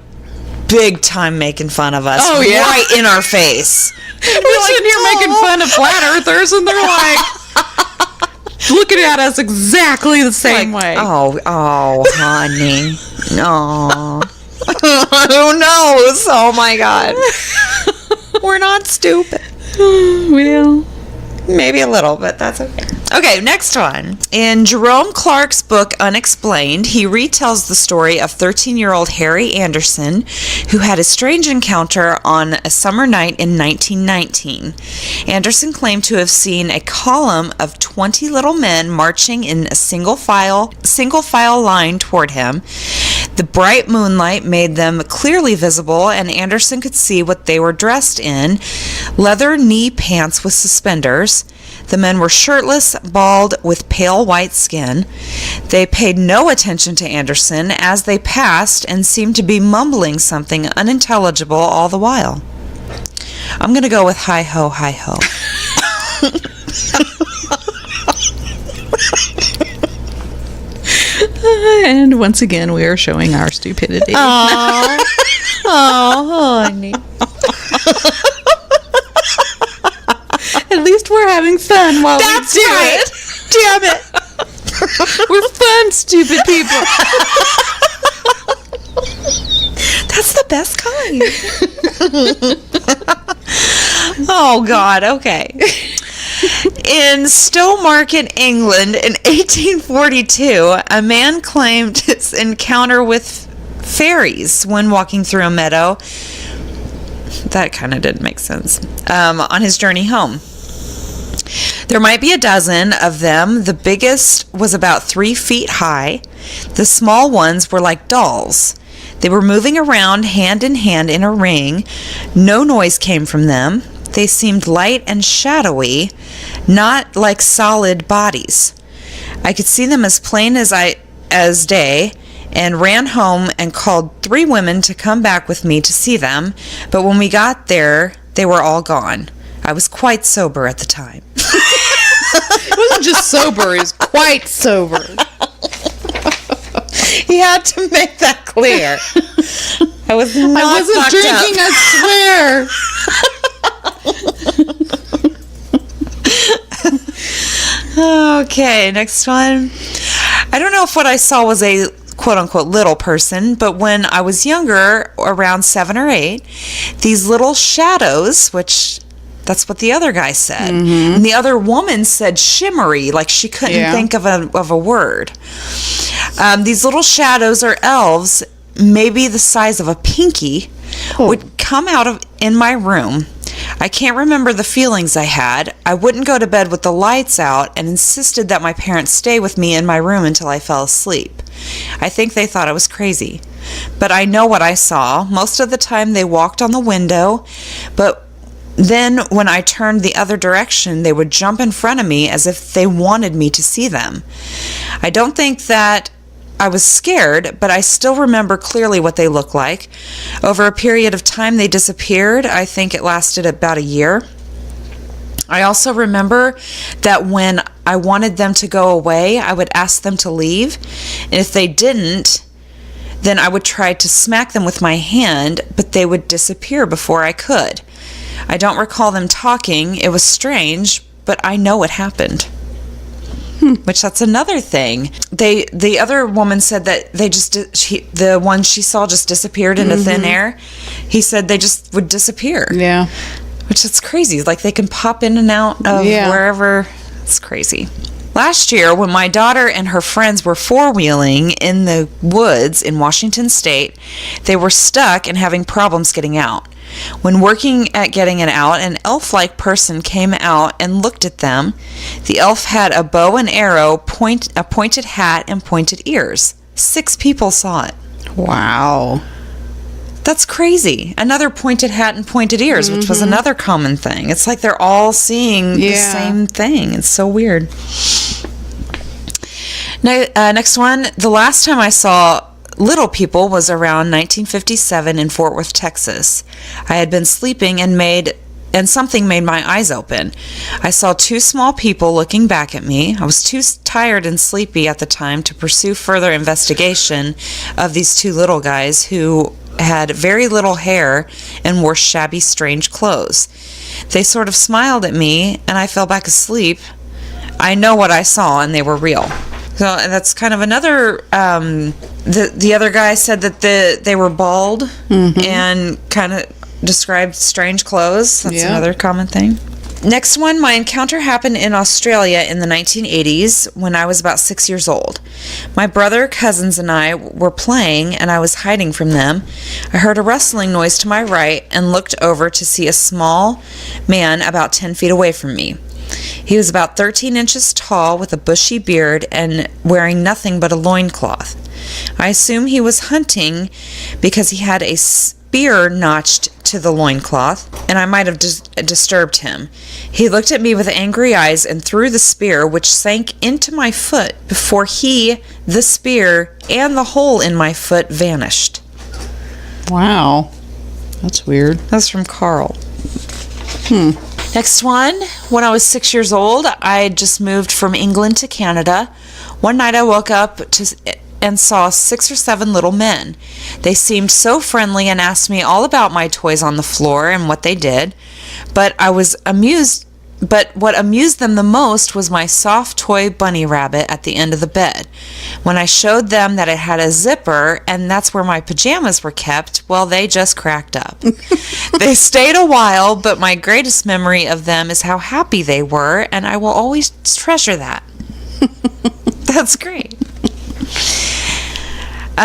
big time making fun of us. Oh, yeah. Right in our face. We're sitting here making fun of flat earthers, and they're like looking at us exactly the same way. Oh, honey. No. Who knows? Oh, my God. We're not stupid. Well, maybe a little, but that's okay. Okay, next one. In Jerome Clark's book Unexplained, he retells the story of 13-year-old Harry Anderson, who had a strange encounter on a summer night in 1919. Anderson claimed to have seen a column of 20 little men marching in a single file line toward him. The bright moonlight made them clearly visible, and Anderson could see what they were dressed in: leather knee pants with suspenders. The men were shirtless, bald, with pale white skin. They paid no attention to Anderson as they passed and seemed to be mumbling something unintelligible all the while. I'm going to go with hi-ho, hi-ho. And once again, we are showing our stupidity. Oh, honey. At least we're having fun while That's we do right. it. Damn it. We're fun, stupid people. That's the best kind. Oh, God. Okay. In Stowmarket, England, in 1842, a man claimed his encounter with fairies when walking through a meadow. That kind of didn't make sense. On his journey home. There might be a dozen of them. The biggest was about 3 feet high. The small ones were like dolls. They were moving around hand in hand in a ring. No noise came from them. They seemed light and shadowy, not like solid bodies. I could see them as plain as day, and ran home and called 3 women to come back with me to see them, but when we got there, they were all gone. I was quite sober at the time. It wasn't just sober, it was quite sober. He had to make that clear. I wasn't drinking, I swear. Okay, next one. I don't know if what I saw was a quote-unquote little person, but when I was younger, around 7 or 8, these little shadows, which that's what the other guy said, and the other woman said shimmery, like she couldn't think of a word. These little shadows or elves, maybe the size of a pinky, would come out in my room. I can't remember the feelings I had. I wouldn't go to bed with the lights out and insisted that my parents stay with me in my room until I fell asleep. I think they thought I was crazy. But I know what I saw. Most of the time they walked on the window, but then when I turned the other direction, they would jump in front of me as if they wanted me to see them. I don't think that I was scared, but I still remember clearly what they looked like. Over a period of time, they disappeared. I think it lasted about a year. I also remember that when I wanted them to go away, I would ask them to leave. And if they didn't, then I would try to smack them with my hand, but they would disappear before I could. I don't recall them talking. It was strange, but I know it happened. Which that's another thing. The other woman said that the one she saw just disappeared into thin air. He said they just would disappear. Yeah. Which is crazy. Like they can pop in and out of wherever. It's crazy. Last year, when my daughter and her friends were four-wheeling in the woods in Washington State, they were stuck and having problems getting out. When working at getting it out, an elf-like person came out and looked at them. The elf had a bow and arrow, a pointed hat, and pointed ears. 6 people saw it. Wow. That's crazy. Another pointed hat and pointed ears, which was another common thing. It's like they're all seeing the same thing. It's so weird. Next one. The last time I saw little people was around 1957 in Fort Worth, Texas. I had been sleeping and something made my eyes open. I saw 2 small people looking back at me. I was too tired and sleepy at the time to pursue further investigation of these 2 little guys who had very little hair and wore shabby, strange clothes. They sort of smiled at me, and I fell back asleep. I know what I saw, and they were real. So that's kind of another. The other guy said that they were bald and kind of described strange clothes. That's another common thing. Next one, my encounter happened in Australia in the 1980s when I was about 6 years old. My brother, cousins, and I were playing, and I was hiding from them. I heard a rustling noise to my right and looked over to see a small man about 10 feet away from me. He was about 13 inches tall with a bushy beard and wearing nothing but a loincloth. I assume he was hunting because he had a spear notched to the loincloth, and I might have disturbed him. He looked at me with angry eyes and threw the spear, which sank into my foot before the spear, and the hole in my foot vanished. Wow. That's weird. That's from Carl. Next one. When I was 6 years old, I had just moved from England to Canada. One night I woke up and saw 6 or 7 little men. They seemed so friendly and asked me all about my toys on the floor and what they did. But what amused them the most was my soft toy bunny rabbit at the end of the bed. When I showed them that it had a zipper and that's where my pajamas were kept, well, they just cracked up. They stayed a while, but my greatest memory of them is how happy they were, and I will always treasure that. That's great.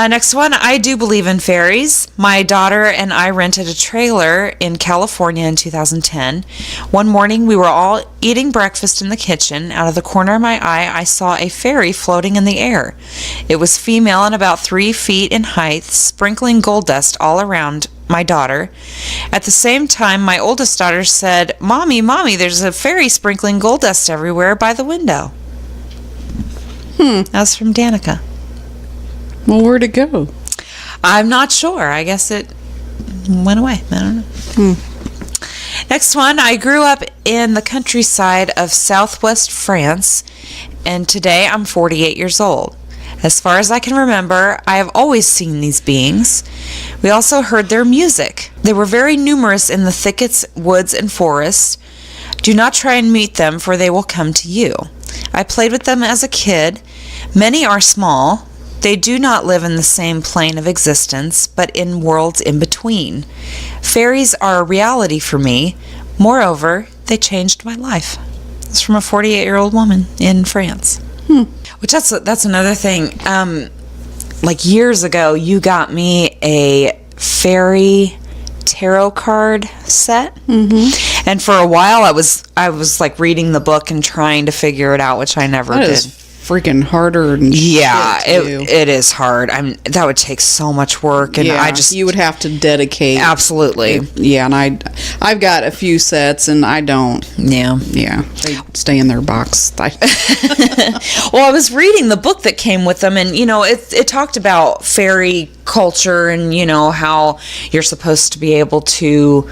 Next one, I do believe in fairies. My daughter and I rented a trailer in California in 2010. One morning, we were all eating breakfast in the kitchen. Out of the corner of my eye, I saw a fairy floating in the air. It was female and about 3 feet in height, sprinkling gold dust all around my daughter. At the same time, my oldest daughter said, Mommy, there's a fairy sprinkling gold dust everywhere by the window." That was from Danica. Well, where'd it go? I'm not sure. I guess it went away. I don't know. Next one. I grew up in the countryside of southwest France, and today I'm 48 years old. As far as I can remember, I have always seen these beings. We also heard their music. They were very numerous in the thickets, woods, and forests. Do not try and meet them, for they will come to you. I played with them as a kid. Many are small. They do not live in the same plane of existence, but in worlds in between. Fairies are a reality for me. Moreover, they changed my life. It's from a 48-year-old woman in France. Which that's another thing. Like years ago, you got me a fairy tarot card set, and for a while I was like reading the book and trying to figure it out, which I never did. Is freaking harder than it is hard. That would take so much work, and you would have to dedicate. Absolutely. And I've got a few sets, and I don't. Yeah, they stay in their box. Well, I was reading the book that came with them, and it talked about fairy culture, and how you're supposed to be able to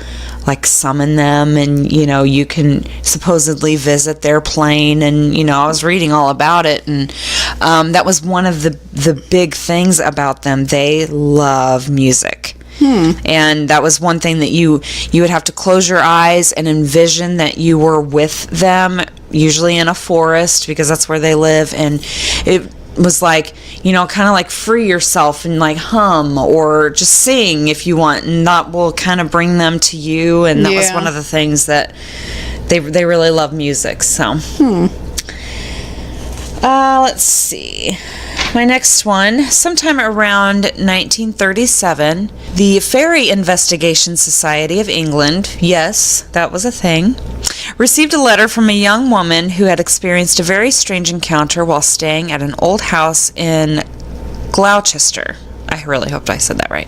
like summon them, and you can supposedly visit their plane, and I was reading all about it, and that was one of the big things about them. They love music. And that was one thing that you would have to close your eyes and envision that you were with them, usually in a forest, because that's where they live, and it was like, kind of like free yourself and like hum or just sing if you want, and that will kind of bring them to you. And that was one of the things that they really love music. So let's see. My next one, sometime around 1937, the Fairy Investigation Society of England, yes, that was a thing, received a letter from a young woman who had experienced a very strange encounter while staying at an old house in Gloucester. I really hoped I said that right.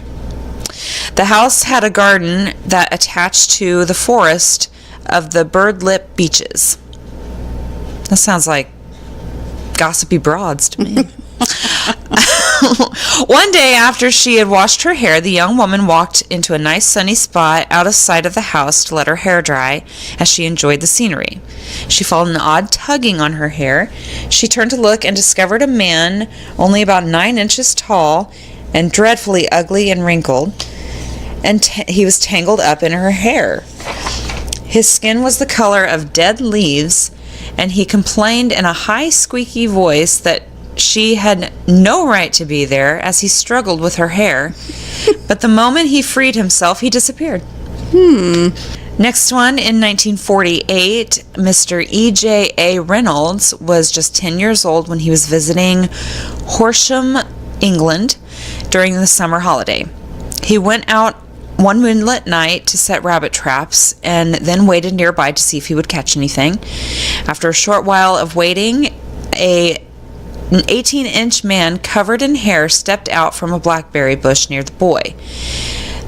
The house had a garden that attached to the forest of the bird-lip beeches. That sounds like gossipy broads to me. One day after she had washed her hair, the young woman walked into a nice sunny spot out of sight of the house to let her hair dry as she enjoyed the scenery. She felt an odd tugging on her hair. She turned to look and discovered a man only about 9 inches tall and dreadfully ugly and wrinkled, and he was tangled up in her hair. His skin was the color of dead leaves, and he complained in a high, squeaky voice that she had no right to be there as he struggled with her hair. But the moment he freed himself, he disappeared. Next one, in 1948, Mr. E.J.A. Reynolds was just 10 years old when he was visiting Horsham, England, during the summer holiday. He went out one moonlit night to set rabbit traps and then waited nearby to see if he would catch anything. After a short while of waiting, an 18-inch man covered in hair stepped out from a blackberry bush near the boy.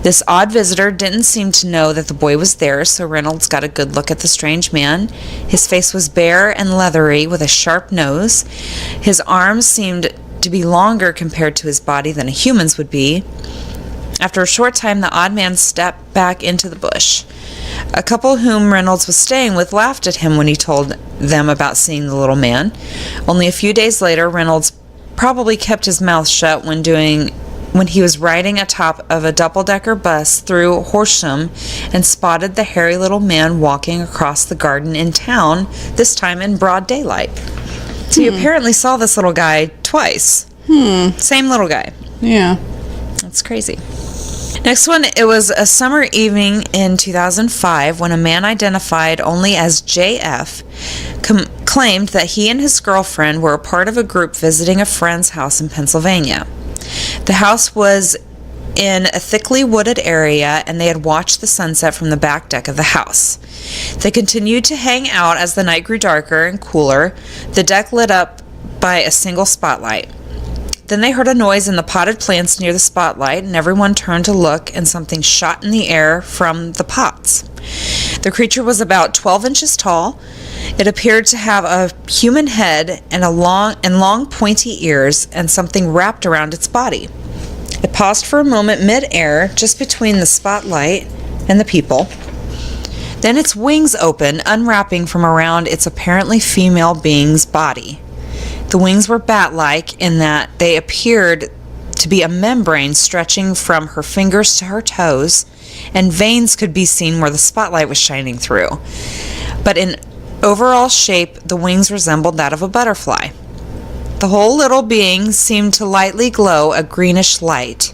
This odd visitor didn't seem to know that the boy was there, so Reynolds got a good look at the strange man. His face was bare and leathery with a sharp nose. His arms seemed to be longer compared to his body than a human's would be. After a short time, the odd man stepped back into the bush. A couple whom Reynolds was staying with laughed at him when he told them about seeing the little man. Only a few days later, Reynolds probably kept his mouth shut when he was riding atop of a double-decker bus through Horsham and spotted the hairy little man walking across the garden in town, this time in broad daylight. So you apparently saw this little guy twice. Same little guy. Yeah. That's crazy. Next one, it was a summer evening in 2005 when a man identified only as JF claimed that he and his girlfriend were a part of a group visiting a friend's house in Pennsylvania. The house was in a thickly wooded area, and they had watched the sunset from the back deck of the house. They continued to hang out as the night grew darker and cooler, the deck lit up by a single spotlight. Then they heard a noise in the potted plants near the spotlight, and everyone turned to look, and something shot in the air from the pots. The creature was about 12 inches tall. It appeared to have a human head and long pointy ears and something wrapped around its body. It paused for a moment mid-air, just between the spotlight and the people. Then its wings opened, unwrapping from around its apparently female being's body. The wings were bat-like in that they appeared to be a membrane stretching from her fingers to her toes, and veins could be seen where the spotlight was shining through. But in overall shape, the wings resembled that of a butterfly. The whole little being seemed to lightly glow a greenish light.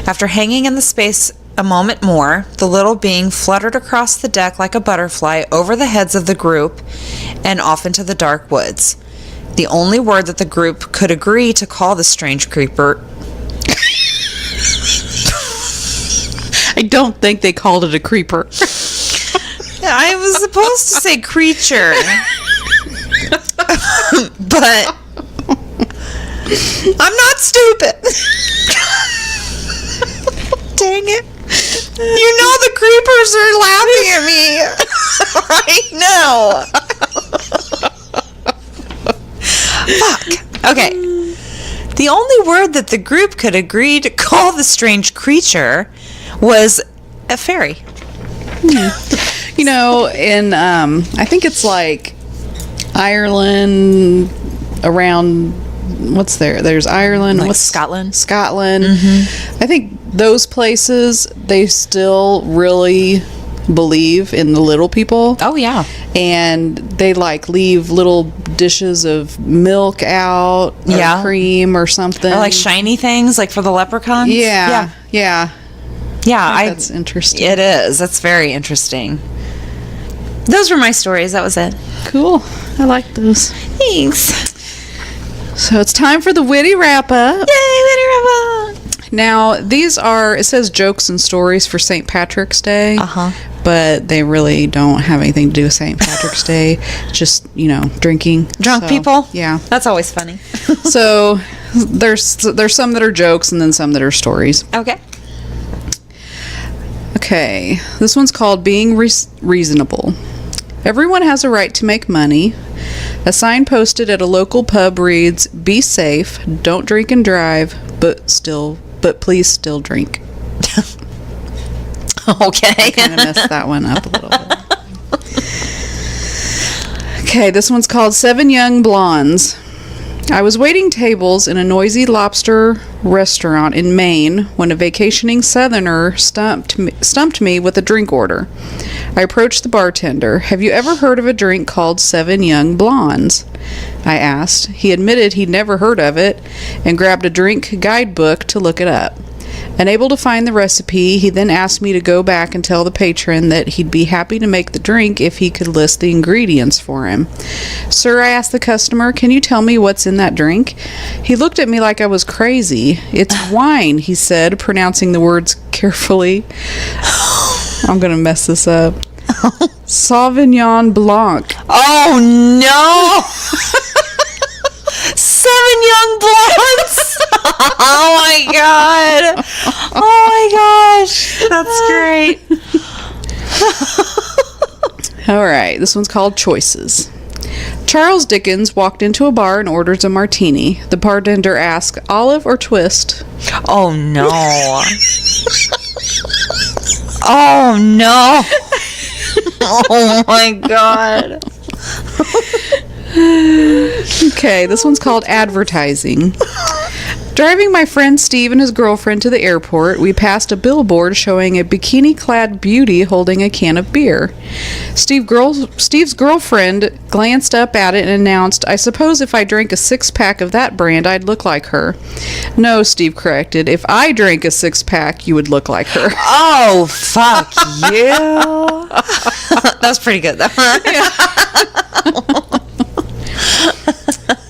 After hanging in the space a moment more, the little being fluttered across the deck like a butterfly over the heads of the group and off into the dark woods. The only word that the group could agree to call the strange creeper... I don't think they called it a creeper. I was supposed to say creature. But I'm not stupid. Dang it. You know the creepers are laughing at me right now. Fuck. Okay. The only word that the group could agree to call the strange creature was a fairy. You know, in I think it's like Ireland, around what's there? There's Ireland, Like what's Scotland. I think those places, they still really believe in the little people. Oh yeah. And they like leave little dishes of milk out, or Yeah. cream or something. Or like shiny things, like for the leprechauns. Yeah. Yeah. That's interesting. It is. That's very interesting. Those were my stories. That was it. Cool. I like those. Thanks. So it's time for the witty wrap up. Yay, Winnie Rebel! Now, these are, it says jokes and stories for St. Patrick's Day. Uh-huh. But they really don't have anything to do with St. Patrick's Day. Just, drinking. Drunk people? Yeah. That's always funny. So there's some that are jokes and then some that are stories. Okay. Okay. This one's called Being Reasonable. Everyone has a right to make money. A sign posted at a local pub reads, "Be safe, don't drink and drive, but please still drink." Okay. I kind of messed that one up a little bit. Okay, this one's called 7 Young Blondes. I was waiting tables in a noisy lobster restaurant in Maine when a vacationing southerner stumped me with a drink order. I approached the bartender. "Have you ever heard of a drink called 7 Young Blondes?" I asked. He admitted he'd never heard of it and grabbed a drink guidebook to look it up. Unable to find the recipe, he then asked me to go back and tell the patron that he'd be happy to make the drink if he could list the ingredients for him. Sir, I asked the customer, can you tell me what's in that drink? He looked at me like I was crazy. It's wine, he said, pronouncing the words carefully. I'm going to mess this up. Sauvignon Blanc. Oh, no! 7 young blondes! Oh, my God. Oh, my gosh. That's great. All right, this one's called Choices. Charles Dickens walked into a bar and orders a martini. The bartender asked, olive or twist? Oh, no. Oh, no. Oh, my God. Okay, this one's called Advertising. Driving my friend Steve and his girlfriend to the airport, we passed a billboard showing a bikini-clad beauty holding a can of beer. Steve's girlfriend glanced up at it and announced, I suppose if I drank a 6-pack of that brand, I'd look like her. No, Steve corrected. If I drank a 6-pack, you would look like her. Oh, fuck you. That's pretty good, though.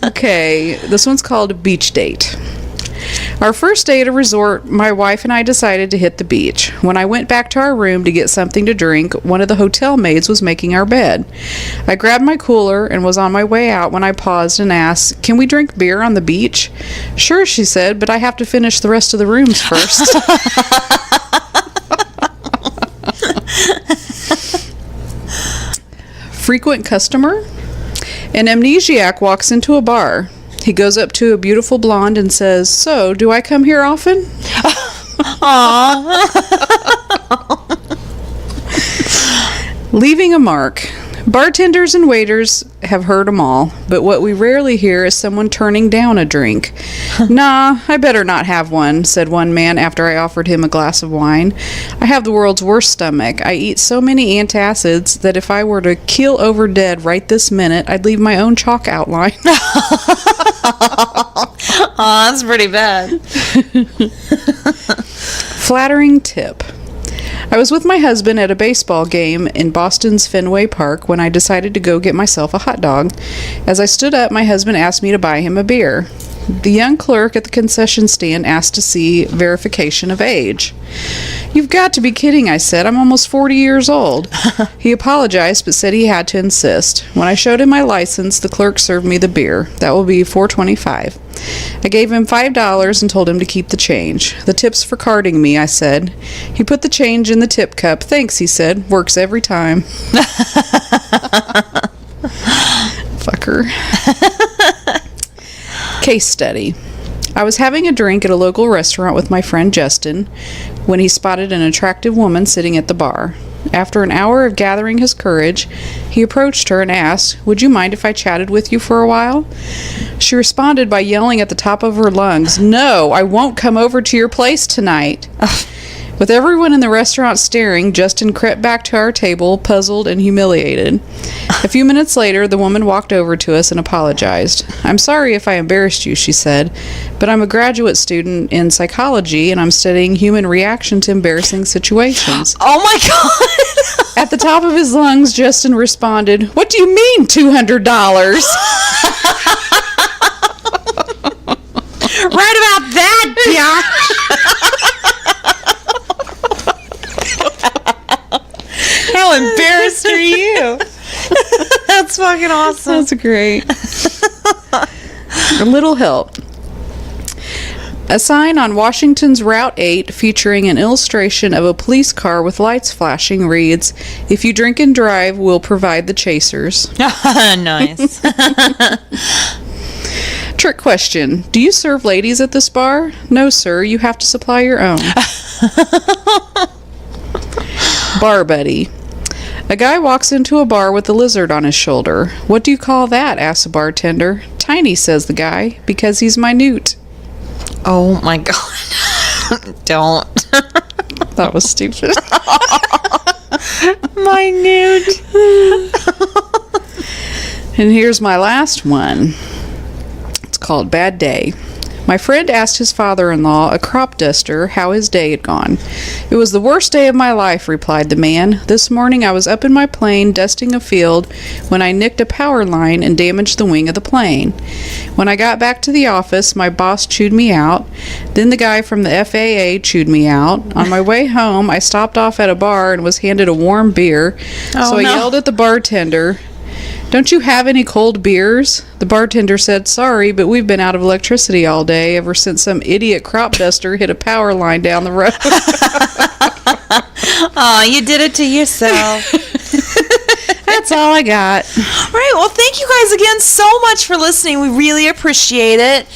Okay, this one's called Beach Date. Our first day at a resort, my wife and I decided to hit the beach. When I went back to our room to get something to drink, one of the hotel maids was making our bed. I grabbed my cooler and was on my way out when I paused and asked, can we drink beer on the beach? Sure, she said, but I have to finish the rest of the rooms first. Frequent customer? An amnesiac walks into a bar. He goes up to a beautiful blonde and says, so, do I come here often? Leaving a mark. Bartenders and waiters have heard them all, but what we rarely hear is someone turning down a drink. Nah, I better not have one, said one man after I offered him a glass of wine. I have the world's worst stomach. I eat so many antacids that if I were to keel over dead right this minute, I'd leave my own chalk outline. Oh, that's pretty bad. Flattering tip. I was with my husband at a baseball game in Boston's Fenway Park when I decided to go get myself a hot dog. As I stood up, my husband asked me to buy him a beer. The young clerk at the concession stand asked to see verification of age. You've got to be kidding, I said. I'm almost 40 years old. He apologized, but said he had to insist. When I showed him my license, the clerk served me the beer. That will be $4.25. I gave him $5 and told him to keep the change. The tip's for carding me, I said. He put the change in the tip cup. Thanks, he said. Works every time. Fucker. Case study. I was having a drink at a local restaurant with my friend Justin when he spotted an attractive woman sitting at the bar. After an hour of gathering his courage, he approached her and asked, would you mind if I chatted with you for a while? She responded by yelling at the top of her lungs, no, I won't come over to your place tonight. With everyone in the restaurant staring, Justin crept back to our table, puzzled and humiliated. A few minutes later, the woman walked over to us and apologized. I'm sorry if I embarrassed you, she said, but I'm a graduate student in psychology and I'm studying human reaction to embarrassing situations. Oh my God! At the top of his lungs, Justin responded, what do you mean, $200? Right about that, Josh! How embarrassed are you? That's fucking awesome. That's great. A little help. A sign on Washington's Route 8 featuring an illustration of a police car with lights flashing reads, if you drink and drive, we'll provide the chasers. Nice. Trick question. Do you serve ladies at this bar? No, sir. You have to supply your own. Bar buddy. A guy walks into a bar with a lizard on his shoulder. What do you call that? Asks the bartender. Tiny, says the guy, because he's minute. Oh my God. Don't. That was stupid. Minute. And here's my last one. It's called Bad Day. My friend asked his father-in-law, a crop duster, how his day had gone. It was the worst day of my life, replied the man. This morning I was up in my plane dusting a field when I nicked a power line and damaged the wing of the plane. When I got back to the office, my boss chewed me out. Then the guy from the FAA chewed me out. On my way home, I stopped off at a bar and was handed a warm beer. So I yelled at the bartender, "Don't you have any cold beers?" The bartender said, "Sorry, but we've been out of electricity all day ever since some idiot crop duster hit a power line down the road." Aw, you did it to yourself. That's all I got. All right, well, thank you guys again so much for listening. We really appreciate it.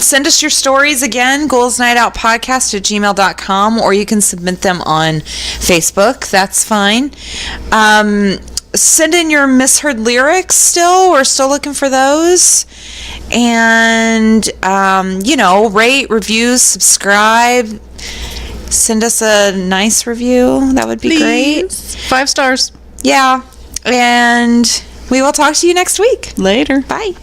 Send us your stories again, goalsnightoutpodcast@gmail.com, or you can submit them on Facebook. That's fine. Send in your misheard lyrics still. We're still looking for those. And, rate, review, subscribe. Send us a nice review. That would be great. 5 stars. Yeah. And we will talk to you next week. Later. Bye.